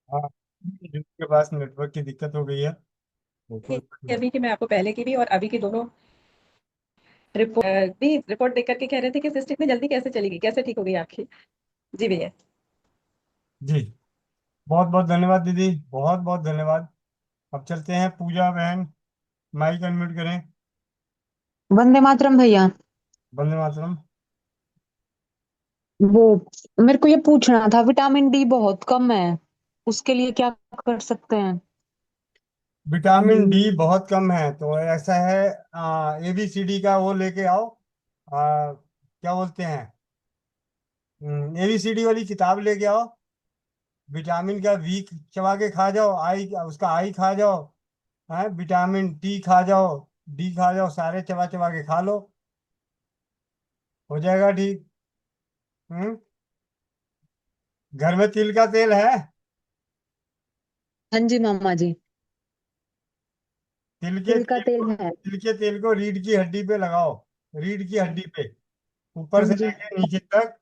हाँ, जिनके पास नेटवर्क की दिक्कत हो गई है थी बिल्कुल। अभी कि मैं आपको पहले की भी और अभी की दोनों रिपोर्ट देख करके कह रहे थे कि सिस्ट इतनी जल्दी कैसे चलेगी, कैसे ठीक हो गई आपकी। जी भैया। जी, बहुत बहुत धन्यवाद दीदी, बहुत बहुत धन्यवाद। अब चलते हैं पूजा बहन, माइक अनम्यूट करें। वंदे मातरम भैया। वंदे मातरम। वो मेरे को ये पूछना था, विटामिन डी बहुत कम है, उसके लिए क्या कर सकते हैं? विटामिन डी बहुत कम है तो ऐसा है, ABCD का वो लेके आओ। क्या बोलते हैं, ABCD वाली किताब लेके आओ। विटामिन का वी चबा के खा जाओ, आई उसका आई खा जाओ, है विटामिन टी खा जाओ, डी खा जाओ, सारे चबा चबा के खा लो, हो जाएगा ठीक। हम्म। घर में तिल का तेल है? हाँ जी मामा जी। तिल का तेल है। तिल के तेल को रीढ़ की हड्डी पे लगाओ, रीढ़ की हड्डी पे ऊपर हाँ से जी। लेके नीचे तक।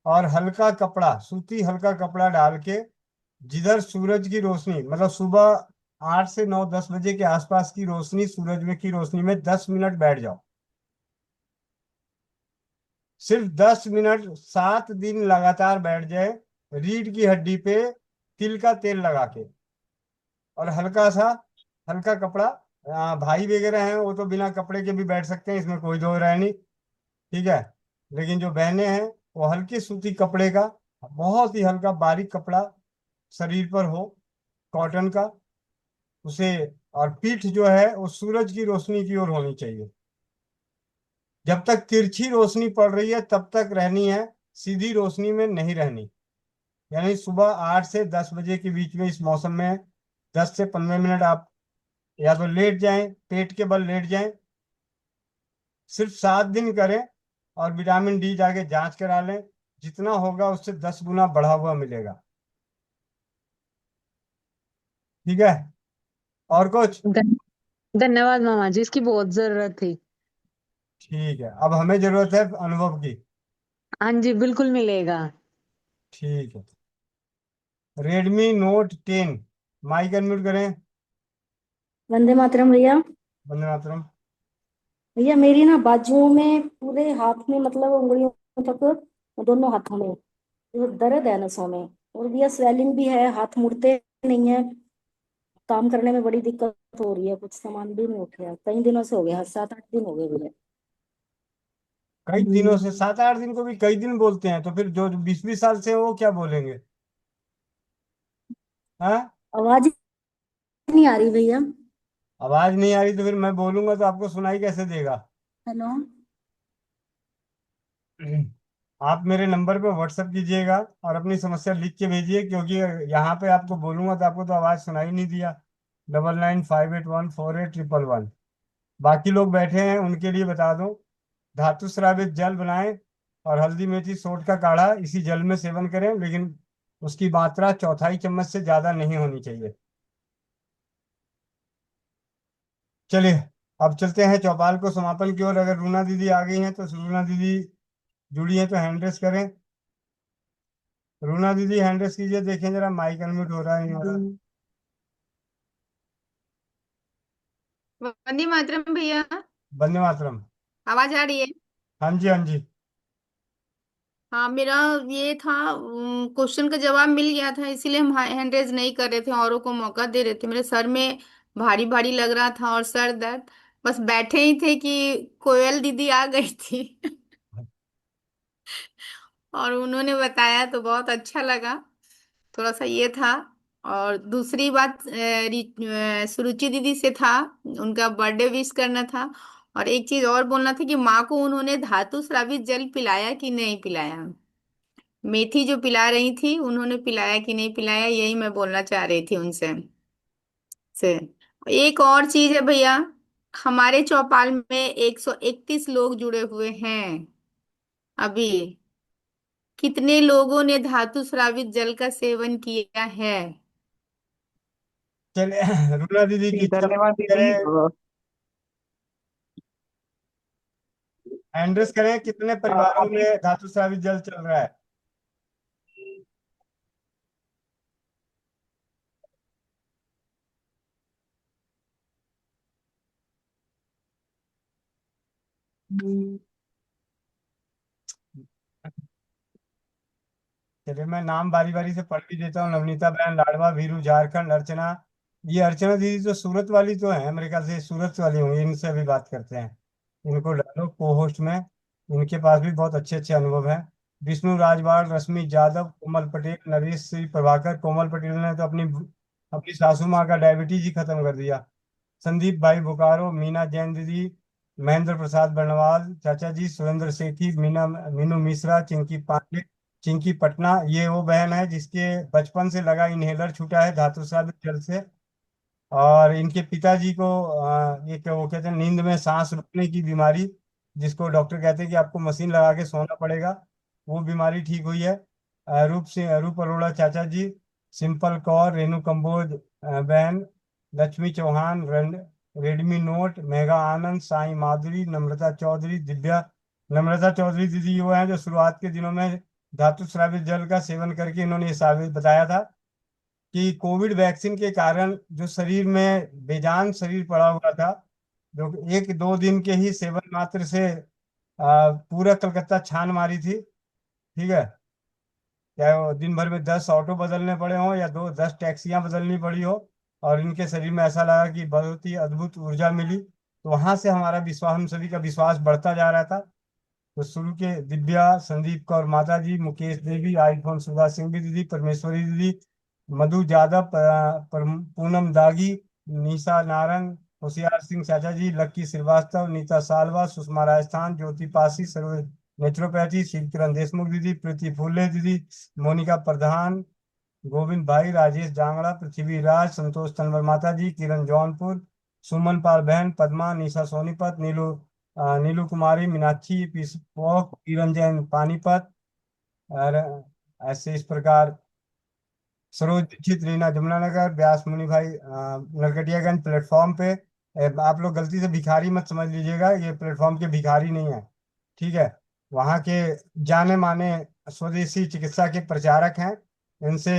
और हल्का कपड़ा, सूती हल्का कपड़ा डाल के, जिधर सूरज की रोशनी, मतलब सुबह 8 से 9 10 बजे के आसपास की रोशनी, सूरज में की रोशनी में 10 मिनट बैठ जाओ। सिर्फ 10 मिनट, 7 दिन लगातार बैठ जाए, रीढ़ की हड्डी पे तिल का तेल लगा के। और हल्का सा, हल्का कपड़ा, भाई वगैरह हैं वो तो बिना कपड़े के भी बैठ सकते हैं, इसमें कोई दो राय नहीं, ठीक है। लेकिन जो बहनें हैं वो हल्के सूती कपड़े का, बहुत ही हल्का बारीक कपड़ा शरीर पर हो, कॉटन का, उसे, और पीठ जो है वो सूरज की रोशनी की ओर होनी चाहिए। जब तक तिरछी रोशनी पड़ रही है तब तक रहनी है, सीधी रोशनी में नहीं रहनी। यानी सुबह 8 से 10 बजे के बीच में इस मौसम में 10 से 15 मिनट आप या तो लेट जाएं, पेट के बल लेट जाएं। सिर्फ 7 दिन करें, और विटामिन डी जाके जांच करा लें, जितना होगा उससे 10 गुना बढ़ा हुआ मिलेगा, ठीक है। और कुछ? धन- धन्यवाद मामा जी, इसकी बहुत जरूरत थी। ठीक है, अब हमें जरूरत है अनुभव की। हाँ जी बिल्कुल मिलेगा। ठीक है। Redmi Note 10, माइक अनम्यूट करें। वंदे मातरम भैया। वंदे मातरम। भैया मेरी ना बाजुओं में पूरे हाथ में, मतलब उंगलियों तक, दोनों हाथों में जो दर्द है नसों में, और भैया स्वेलिंग भी है, हाथ मुड़ते नहीं है, काम करने में बड़ी दिक्कत हो रही है, कुछ सामान भी नहीं उठ रहा, कई दिनों से हो गया, 7 8 दिन हो गए भैया। कई दिनों से? 7 8 दिन को भी कई दिन बोलते हैं? तो फिर जो 20 20 साल से हैं, वो क्या बोलेंगे? हाँ, आवाज नहीं आ रही भैया। आवाज नहीं आ रही तो फिर मैं बोलूंगा तो आपको सुनाई कैसे देगा? हेलो। आप मेरे नंबर पे व्हाट्सएप कीजिएगा और अपनी समस्या लिख के भेजिए, क्योंकि यहाँ पे आपको बोलूंगा तो आपको तो आवाज सुनाई नहीं दिया। 9958148111। बाकी लोग बैठे हैं उनके लिए बता दूं, धातु स्रावित जल बनाएं और हल्दी मेथी सोंठ का काढ़ा इसी जल में सेवन करें, लेकिन उसकी मात्रा 1/4 चम्मच से ज्यादा नहीं होनी चाहिए। चलिए, अब चलते हैं चौपाल को समापन की ओर। अगर रूना दीदी आ गई हैं तो रूना दीदी जुड़ी हैं तो हैंड रेस करें। रूना दीदी हैंड रेस कीजिए, देखें जरा माइक अनम्यूट हो रहा है नहीं हो रहा। वंदे मातरम भैया। वंदे मातरम। आवाज आ रही है? हाँ जी, हाँ जी। हाँ, मेरा ये था, क्वेश्चन का जवाब मिल गया था, इसीलिए हम हैंड रेज नहीं कर रहे थे, औरों को मौका दे रहे थे। मेरे सर में भारी भारी लग रहा था और सर दर्द, बस बैठे ही थे कि कोयल दीदी आ गई थी और उन्होंने बताया तो बहुत अच्छा लगा। थोड़ा सा ये था। और दूसरी बात, सुरुचि दीदी से था, उनका बर्थडे विश करना था। और एक चीज और बोलना था कि माँ को उन्होंने धातु स्रावित जल पिलाया कि नहीं पिलाया। मेथी जो पिला रही थी, उन्होंने पिलाया कि नहीं पिलाया, यही मैं बोलना चाह रही थी उनसे से। एक और चीज है भैया, हमारे चौपाल में 131 लोग जुड़े हुए हैं अभी। कितने लोगों ने धातु स्रावित जल का सेवन किया है? चलिए रूना दीदी की जी इच्छा धन्यवाद पूरी दीदी। करें, हैंड रेस करें। कितने परिवारों अभी में धातु स्रावित जल चल रहा है? चलिए मैं नाम बारी बारी से पढ़ भी देता हूँ। नवनीता बहन, लाडवा, भीरू, झारखंड, अर्चना। ये अर्चना दीदी तो सूरत वाली तो है, मेरे ख्याल से सूरत वाली होंगी। इनसे अभी बात करते हैं, इनको डालो को होस्ट में। इनके पास भी बहुत अच्छे अच्छे अनुभव हैं। विष्णु राजवाड़, रश्मि यादव, कोमल पटेल, नरेश श्री प्रभाकर। कोमल पटेल ने तो अपनी अपनी सासू माँ का डायबिटीज ही खत्म कर दिया। संदीप भाई बोकारो, मीना जैन दीदी, महेंद्र प्रसाद बर्णवाल चाचा जी, सुरेंद्र सेठी, मीना मीनू मिश्रा, चिंकी पांडे, चिंकी पटना। ये वो बहन है जिसके बचपन से लगा इनहेलर छूटा है धातु साबित जल से। और इनके पिताजी को एक वो कहते हैं नींद में सांस रुकने की बीमारी, जिसको डॉक्टर कहते हैं कि आपको मशीन लगा के सोना पड़ेगा, वो बीमारी ठीक हुई है। रूप सिंह, रूप अरोड़ा चाचा जी, सिंपल कौर, रेणु कंबोज बहन, लक्ष्मी चौहान, रेडमी नोट, मेघा आनंद, साई माधुरी, नम्रता चौधरी, दिव्या। नम्रता चौधरी दीदी वो हैं जो शुरुआत के दिनों में धातु स्रावित जल का सेवन करके इन्होंने ये साबित बताया था कि कोविड वैक्सीन के कारण जो शरीर में बेजान शरीर पड़ा हुआ था, जो एक दो दिन के ही सेवन मात्र से पूरा कलकत्ता छान मारी थी। ठीक है, चाहे वो दिन भर में 10 ऑटो बदलने पड़े हों या 10 टैक्सियां बदलनी पड़ी हो, और इनके शरीर में ऐसा लगा कि बहुत ही अद्भुत ऊर्जा मिली। तो वहां से हमारा विश्वास, हम सभी का विश्वास बढ़ता जा रहा था। तो शुरू के दिव्या, संदीप कौर माता जी, मुकेश देवी, आईफोन सुधा सिंह दीदी, परमेश्वरी दीदी, मधु यादव, पूनम दागी, निशा नारंग, होशियार सिंह चाचा जी, लक्की श्रीवास्तव, नीता सालवा, सुषमा राजस्थान, ज्योति पासी, सर्व नेचुरोपैथी, शिव किरण देशमुख दीदी, प्रीति फुल्ले दीदी, मोनिका प्रधान, गोविंद भाई, राजेश जांगड़ा, पृथ्वी राज, संतोष तंवर माता जी, किरण जौनपुर, सुमन पाल बहन, पद्मा, निशा सोनीपत, नीलू कुमारी, मीनाक्षी पिस्पोक, किरण जैन पानीपत। और ऐसे इस प्रकार सरोज दीक्षित, रीना जमुनानगर, व्यास मुनि भाई नरकटियागंज प्लेटफॉर्म पे। आप लोग गलती से भिखारी मत समझ लीजिएगा, ये प्लेटफॉर्म के भिखारी नहीं है। ठीक है, वहाँ के जाने माने स्वदेशी चिकित्सा के प्रचारक हैं। इनसे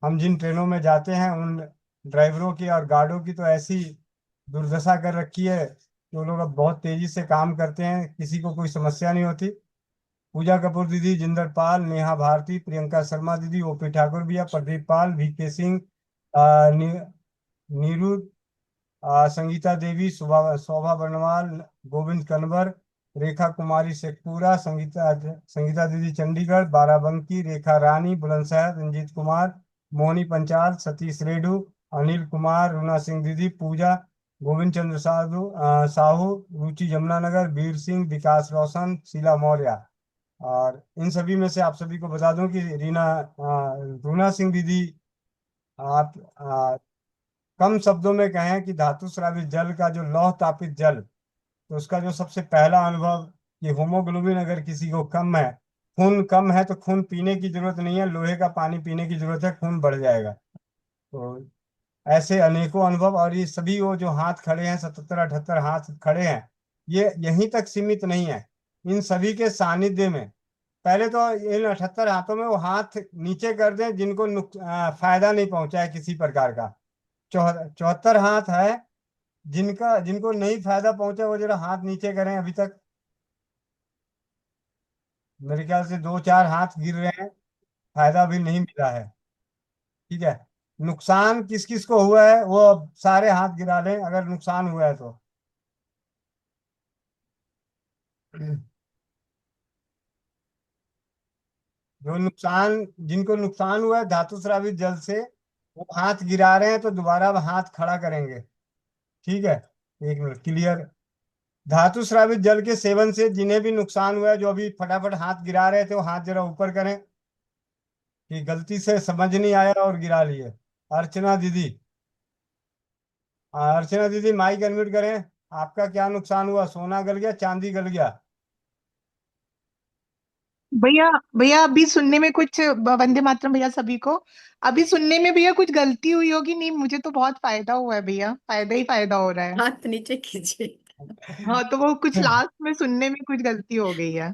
हम जिन ट्रेनों में जाते हैं, उन ड्राइवरों की और गार्डों की तो ऐसी दुर्दशा कर रखी है कि वो लोग अब बहुत तेजी से काम करते हैं, किसी को कोई समस्या नहीं होती। पूजा कपूर दीदी, जिंदर पाल, नेहा भारती, प्रियंका शर्मा दीदी, ओपी ठाकुर भैया, प्रदीप पाल, वीके सिंह, नी, नीरू, संगीता देवी, शोभा बर्णवाल, गोविंद कनवर, रेखा कुमारी शेखपुरा, संगीता संगीता दीदी चंडीगढ़, बाराबंकी, रेखा रानी बुलंदशहर, रंजीत कुमार, मोहनी पंचाल, सतीश रेडू, अनिल कुमार, रूना सिंह दीदी, पूजा, गोविंद चंद्र साहू, रुचि जमुनानगर, वीर सिंह, विकास रोशन, शीला मौर्य। और इन सभी में से आप सभी को बता दूं कि रूना सिंह दीदी, आप कम शब्दों में कहें कि धातु स्रावित जल का जो लौह तापित जल, तो उसका जो सबसे पहला अनुभव, कि होमोग्लोबिन अगर किसी को कम है, खून कम है, तो खून पीने की जरूरत नहीं है, लोहे का पानी पीने की जरूरत है, खून बढ़ जाएगा। तो ऐसे अनेकों अनुभव, और ये सभी वो जो हाथ खड़े हैं, 77-78 हाथ खड़े हैं, ये यहीं तक सीमित नहीं है। इन सभी के सानिध्य में पहले तो इन 78 हाथों में वो हाथ नीचे कर दें जिनको फायदा नहीं पहुंचा है किसी प्रकार का। 74 हाथ है जिनको नहीं फायदा पहुंचा, वो जरा हाथ नीचे करें। अभी तक मेरे ख्याल से 2-4 हाथ गिर रहे हैं, फायदा भी नहीं मिला है। ठीक है, नुकसान किस किस को हुआ है वो अब सारे हाथ गिरा लें अगर नुकसान हुआ है तो। जो नुकसान जिनको नुकसान हुआ है धातु स्रावित जल से, वो हाथ गिरा रहे हैं तो दोबारा अब हाथ खड़ा करेंगे। ठीक है, 1 मिनट, क्लियर। धातु स्रावित जल के सेवन से जिन्हें भी नुकसान हुआ है, जो अभी फटाफट हाथ गिरा रहे थे, वो हाथ जरा ऊपर करें कि गलती से समझ नहीं आया और गिरा लिए। अर्चना दीदी, अर्चना दीदी माइक अनम्यूट करें। आपका क्या नुकसान हुआ? सोना गल गया, चांदी गल गया? भैया भैया अभी सुनने में कुछ वंदे मातरम भैया सभी को। अभी सुनने में भैया कुछ गलती हुई होगी, नहीं मुझे तो बहुत फायदा हुआ है भैया, फायदा ही फायदा हो रहा है। हाथ नीचे कीजिए। हाँ तो वो कुछ लास्ट में सुनने में कुछ गलती हो गई है।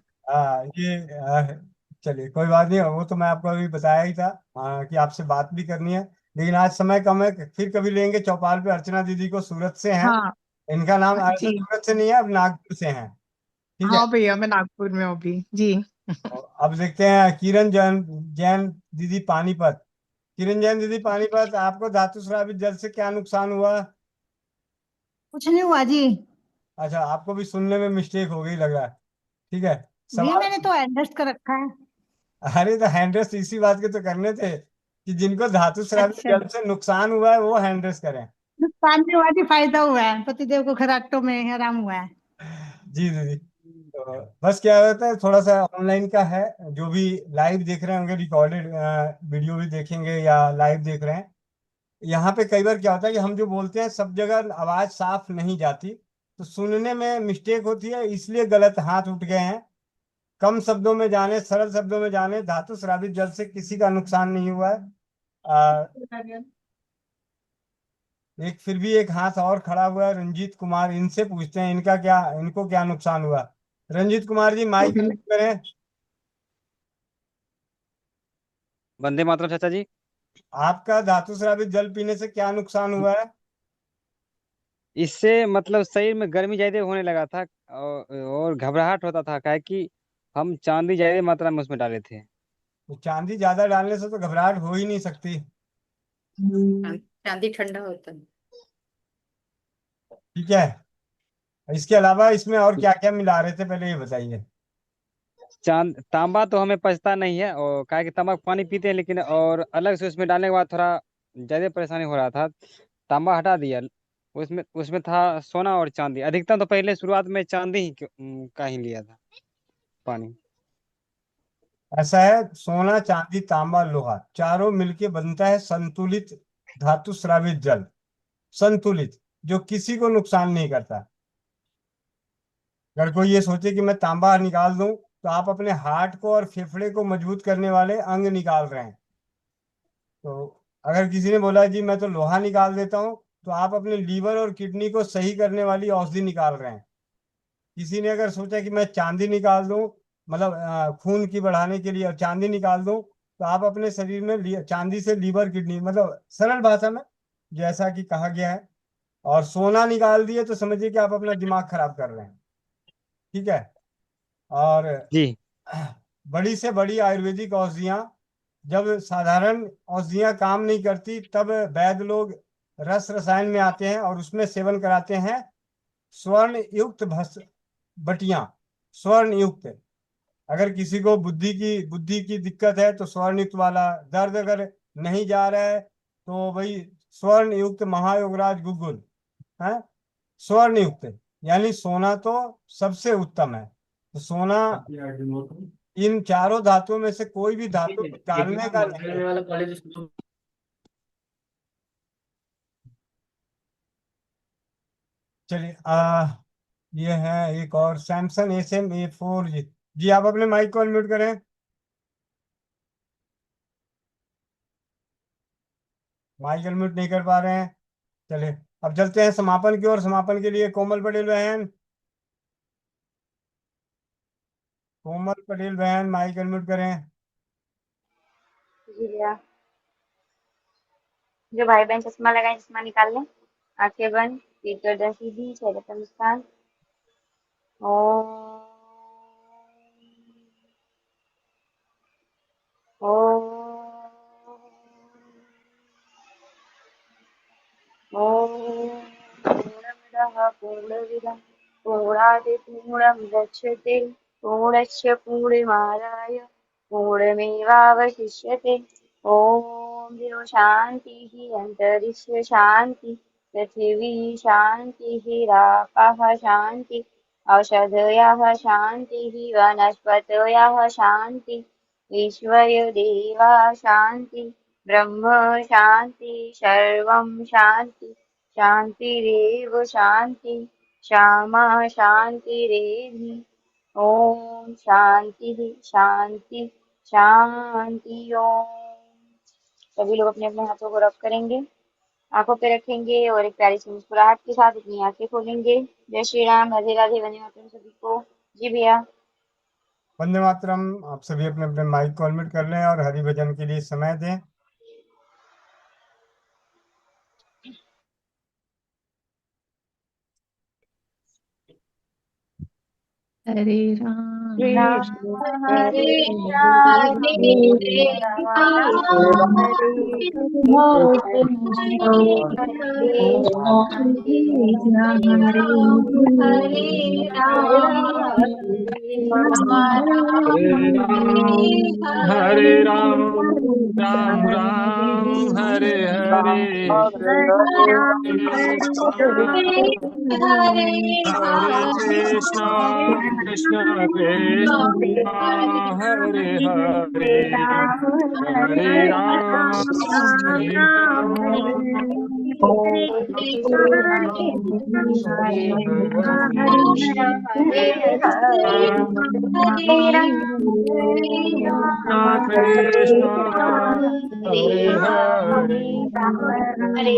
ये चलिए कोई बात नहीं, वो तो मैं आपको अभी बताया ही था कि आपसे बात भी करनी है, लेकिन आज समय कम है, फिर कभी लेंगे चौपाल पे। अर्चना दीदी को सूरत से हैं, हाँ इनका नाम ऐसे जी। सूरत से नहीं है, अब नागपुर से हैं। ठीक है। हाँ भैया मैं नागपुर में हूँ अभी जी। और अब देखते हैं किरण जैन, जैन दीदी पानीपत। किरण जैन दीदी पानीपत, आपको धातु स्रावित जल से क्या नुकसान हुआ? कुछ नहीं हुआ जी। अच्छा, आपको भी सुनने में मिस्टेक हो गई लग रहा है। ठीक है, भैया सवाल। मैंने तो एडजस्ट कर रखा है। अरे तो हैंडरेस्ट इसी बात के तो करने थे कि जिनको धातु स्रावित अच्छा, जल से नुकसान हुआ है वो हैंडरेस्ट करें। नुकसान नहीं हुआ जी, फायदा हुआ है, पतिदेव को खराटों में आराम हुआ है। जी दीदी, तो बस क्या होता है, थोड़ा सा ऑनलाइन का है, जो भी लाइव देख रहे होंगे, रिकॉर्डेड वीडियो भी देखेंगे या लाइव देख रहे हैं, यहाँ पे कई बार क्या होता है कि हम जो बोलते हैं सब जगह आवाज साफ नहीं जाती, तो सुनने में मिस्टेक होती है, इसलिए गलत हाथ उठ गए हैं। कम शब्दों में जाने, सरल शब्दों में जाने, धातु स्रावित जल से किसी का नुकसान नहीं हुआ है। आ, एक फिर भी एक हाथ और खड़ा हुआ है, रंजीत कुमार, इनसे पूछते हैं इनको क्या नुकसान हुआ। रंजीत कुमार जी माइक अनम्यूट करें। वंदे मातरम चाचा जी। आपका धातु स्रावित जल पीने से क्या नुकसान हुआ है? इससे मतलब शरीर में गर्मी ज्यादा होने लगा था, और घबराहट होता था, काहे कि हम चांदी ज्यादा मात्रा में उसमें डाले थे। तो चांदी ज्यादा डालने से तो घबराहट हो ही नहीं सकती। चांदी ठंडा होता है। ठीक है, इसके अलावा इसमें और क्या क्या मिला रहे थे पहले ये बताइए। तांबा तो हमें पचता नहीं है, और काहे कि तांबा का पानी पीते हैं, लेकिन और अलग से उसमें डालने के बाद थोड़ा ज्यादा परेशानी हो रहा था। तांबा हटा दिया। उसमें उसमें था सोना और चांदी। अधिकतम तो पहले शुरुआत में चांदी ही का ही लिया था पानी। ऐसा है, सोना चांदी तांबा लोहा चारों मिलके बनता है संतुलित धातु स्रावित जल। संतुलित, जो किसी को नुकसान नहीं करता। अगर कोई ये सोचे कि मैं तांबा निकाल दूं, तो आप अपने हार्ट को और फेफड़े को मजबूत करने वाले अंग निकाल रहे हैं। तो अगर किसी ने बोला जी मैं तो लोहा निकाल देता हूँ, तो आप अपने लीवर और किडनी को सही करने वाली औषधि निकाल रहे हैं। किसी ने अगर सोचा कि मैं चांदी निकाल दूं, मतलब खून की बढ़ाने के लिए, और चांदी निकाल दूं, तो आप अपने शरीर में चांदी से लीवर किडनी, मतलब सरल भाषा में जैसा कि कहा गया है। और सोना निकाल दिए तो समझिए कि आप अपना दिमाग खराब कर रहे हैं। ठीक है। और जी। बड़ी से बड़ी आयुर्वेदिक औषधियां, जब साधारण औषधियां काम नहीं करती, तब वैद्य लोग रस रसायन में आते हैं और उसमें सेवन कराते हैं स्वर्ण युक्त भस बटियां, स्वर्ण युक्त। अगर किसी को बुद्धि की दिक्कत है तो स्वर्ण युक्त वाला, दर्द अगर नहीं जा रहा है तो भाई स्वर्ण युक्त महायोगराज गुगुल है, स्वर्ण युक्त। यानी सोना तो सबसे उत्तम है। तो सोना इन चारों धातुओं में से कोई भी धातु निकालने का नहीं है। चलिए, ये है एक और सैमसंग SM A4 जी। जी आप अपने माइक को अनम्यूट करें। माइक अनम्यूट नहीं कर पा रहे हैं। चलिए अब चलते हैं समापन की ओर। समापन के लिए कोमल पटेल बहन, कोमल पटेल बहन माइक अनम्यूट करें। जी भैया। जो भाई बहन चश्मा लगाए चश्मा निकाल लें, आंखें बंद, पीठ गर्दन सीधी, चेहरे पर मुस्कान। ओम पूर्णमदः पूर्णमिदं पूर्णात् पूर्णमुदच्यते पूर्णस्य पूर्णमादाय पूर्णमेवावशिष्यते। ॐ द्यो शान्तिः अन्तरिक्ष शान्ति पृथिवी शान्तिः रापः शान्ति औषधयः शान्तिः वनस्पतयः शान्ति ईश्वर देवा शान्ति ब्रह्म शान्ति सर्वं शान्ति शान्तिरेव शान्ति श्यामा शान्तिरेधि। ओम शांति शांति शांति। ओम। सभी लोग अपने अपने हाथों को रब करेंगे, आंखों पे रखेंगे और एक प्यारी सी मुस्कुराहट के साथ अपनी आंखें खोलेंगे। जय श्री राम, राधे राधे, वंदे मातरम सभी को। जी भैया। वंदे मातरम। आप सभी अपने अपने माइक को अनम्यूट कर लें और हरि भजन के लिए समय दें। हरे राम राम हरे हरे राम राम राम हरे हरे हरे राम राम राम हरे हरे हरे कृष्णा कृष्णा कृष्णा हरे हरे हरे राम हरे राम कृष्णा हरे हरे हरे कृष्ण हरे हरे हरे राम हरे हरे हरे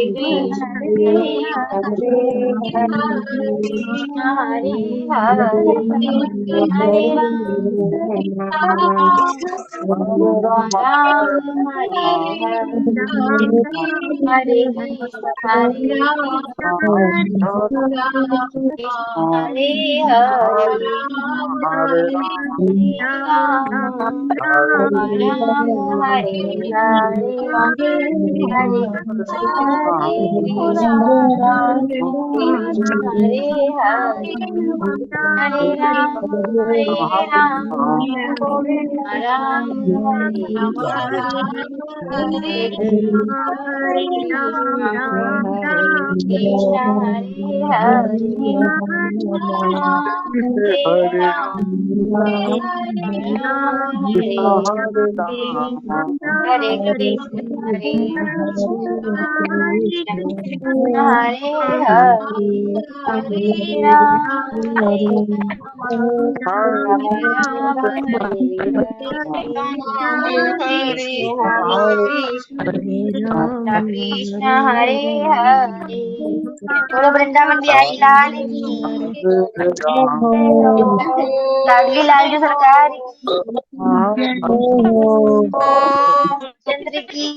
कृष्ण हरे हरे हरे राम राम हरे हरे हरे कृष्ण कृष्ण हरे हरे हरे राम राम हरे हरे कृष्ण कृष्ण हरे हरे हरे राम हरे हरे कृष्ण कृष्ण हरे हरे हरे राम हरे हरे कृष्ण कृष्ण हरे हरे। बोलो वृंदावन बिहारी लाल की, लाडली लाल जी सरकार की, चंद्र की,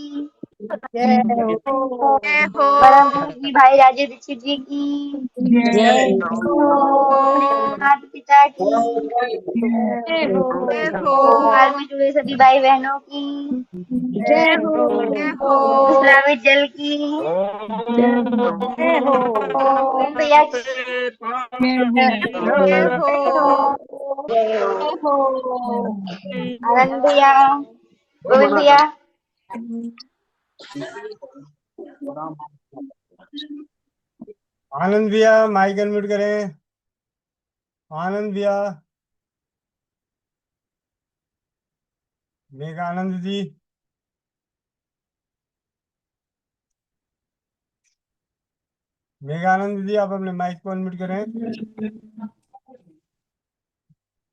परम पूज्य भाई राजे दीक्षित जी की, माता पिता की, गोपाल में जुड़े सभी भाई बहनों की, श्रावित जल की, ओम भैया की जय हो। आनंद भैया, गोविंद भैया, आनंद भैया माइक अनम्यूट करें। आनंद भैया, मेघानंद जी, मेघानंद जी आप अपने माइक को अनम्यूट करें।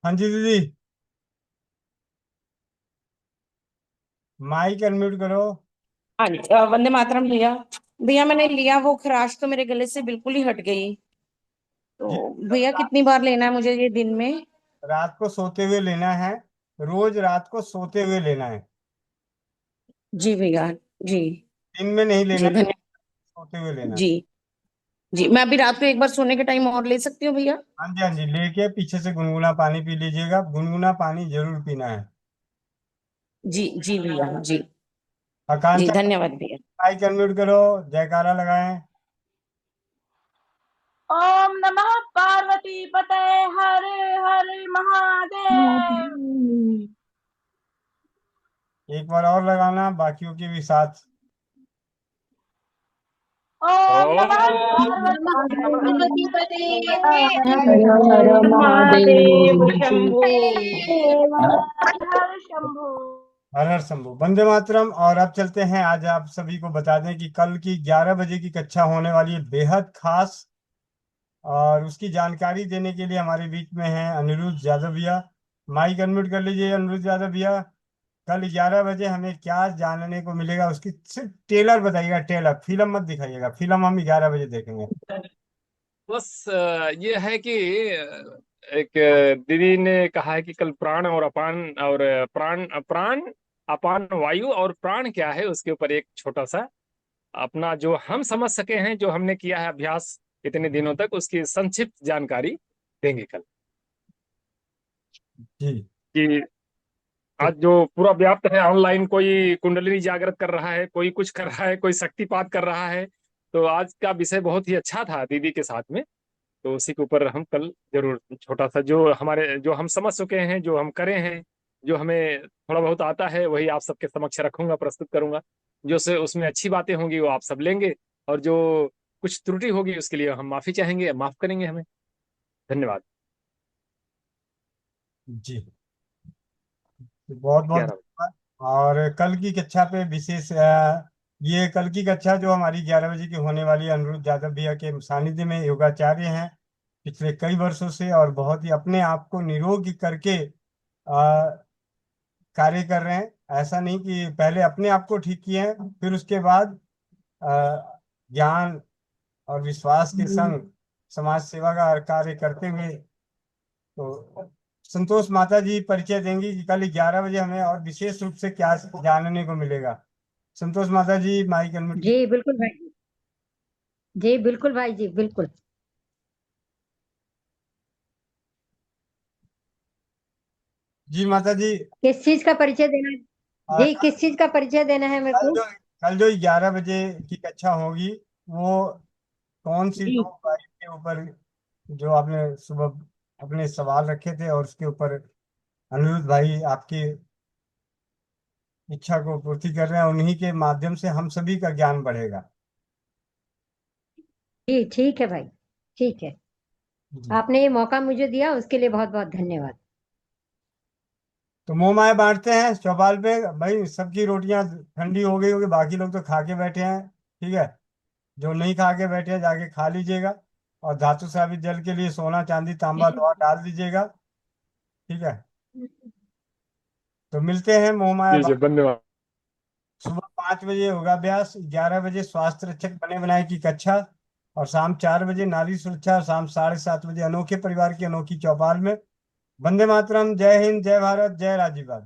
हाँ जी दीदी, माइक अनम्यूट करो। हाँ जी, वंदे मातरम भैया। भैया मैंने लिया, वो खराश तो मेरे गले से बिल्कुल ही हट गई। जी, तो भैया कितनी बार लेना है मुझे ये दिन में? रात को सोते हुए लेना है, रोज रात को सोते हुए लेना है। जी भैया। जी। दिन में नहीं लेना जी है, धन्यवाद। सोते हुए लेना है। जी। जी मैं अभी रात को एक बार सोने के टाइम और ले सकती हूँ भैया? हाँ जी, हाँ जी, लेके पीछे से गुनगुना पानी पी लीजिएगा, गुनगुना पानी जरूर पीना है। जी जी भैया। जी। जी आकांक्षा, धन्यवाद भैया। माइक अनम्यूट करो, जयकारा लगाएं। ओम नमः पार्वती पते हर हर महादेव। एक बार और लगाना, बाकियों के भी साथ। ओम नमः पार्वती पते हर हर हर महादेव महादेव शंभो। हर शंभु। हर हर शंभू, वंदे मातरम। और अब चलते हैं, आज आप सभी को बता दें कि कल की 11 बजे की कक्षा होने वाली है, बेहद खास। और उसकी जानकारी देने के लिए हमारे बीच में है अनिरुद्ध यादव भैया। माइक अनम्यूट कर लीजिए अनिरुद्ध यादव भैया। कल 11 बजे हमें क्या जानने को मिलेगा, उसकी सिर्फ टेलर बताइएगा, टेलर, फिल्म मत दिखाइएगा, फिल्म हम 11 बजे देखेंगे। बस ये है कि एक दीदी ने कहा है कि कल प्राण और अपान और प्राण प्राण अपान वायु और प्राण क्या है, उसके ऊपर एक छोटा सा अपना जो हम समझ सके हैं, जो हमने किया है अभ्यास इतने दिनों तक, उसकी संक्षिप्त जानकारी देंगे कल। जी। कि आज जो पूरा व्याप्त है ऑनलाइन, कोई कुंडलिनी जागृत कर रहा है, कोई कुछ कर रहा है, कोई शक्तिपात कर रहा है। तो आज का विषय बहुत ही अच्छा था दीदी के साथ में। तो उसी के ऊपर हम कल जरूर छोटा सा जो हमारे जो हम समझ चुके हैं, जो हम करे हैं, जो हमें थोड़ा बहुत आता है, वही आप सबके समक्ष रखूंगा, प्रस्तुत करूंगा। जो से उसमें अच्छी बातें होंगी वो आप सब लेंगे, और जो कुछ त्रुटि होगी उसके लिए हम माफी चाहेंगे, माफ करेंगे हमें। धन्यवाद। जी, बहुत बहुत 11 धन्यवाद। और कल की कक्षा पे विशेष ये कल की कक्षा जो हमारी 11 बजे की होने वाली है, अनिरुद्ध यादव भैया के सानिध्य में योगाचार्य हैं पिछले कई वर्षों से, और बहुत ही अपने आप को निरोग करके कार्य कर रहे हैं। ऐसा नहीं कि पहले अपने आप को ठीक किए हैं, फिर उसके बाद ज्ञान और विश्वास के संग समाज सेवा का कार्य करते हुए। तो संतोष माता जी परिचय देंगी कि कल 11 बजे हमें और विशेष रूप से क्या जानने को मिलेगा। संतोष माता जी, माइक अनम्यूट कीजिए। जी बिल्कुल भाई जी। जी बिल्कुल भाई जी, बिल्कुल। जी माता जी। किस चीज का परिचय देना है? जी कल किस चीज का परिचय देना है मेरे कल को? जो कल जो 11 बजे की कक्षा होगी, वो कौन सी जी दो कार्य के ऊपर, जो आपने सुबह अपने सवाल रखे थे, और उसके ऊपर अनिरुद्ध भाई आपकी इच्छा को पूर्ति कर रहे हैं, उन्हीं के माध्यम से हम सभी का ज्ञान बढ़ेगा। जी ठीक है भाई, ठीक है। जी। आपने ये मौका मुझे दिया, उसके लिए बहुत बहुत धन्यवाद। तो मुंह माय बांटते हैं चौपाल पे भाई, सबकी रोटियां ठंडी हो गई होगी, बाकी लोग तो खा के बैठे हैं। ठीक है, जो नहीं खा के बैठे हैं जाके खा लीजिएगा। और धातु साबित जल के लिए सोना चांदी तांबा लोहा डाल दीजिएगा। ठीक है, तो मिलते हैं मुंह माय। जी जी, धन्यवाद। सुबह 5 बजे योगाभ्यास, 11 बजे स्वास्थ्य रक्षक बने बनाए की कक्षा, और शाम 4 बजे नारी सुरक्षा, और शाम 7:30 बजे अनोखे परिवार की अनोखी चौपाल में। वंदे मातरम, जय हिंद, जय भारत, जय राजीव गांधी।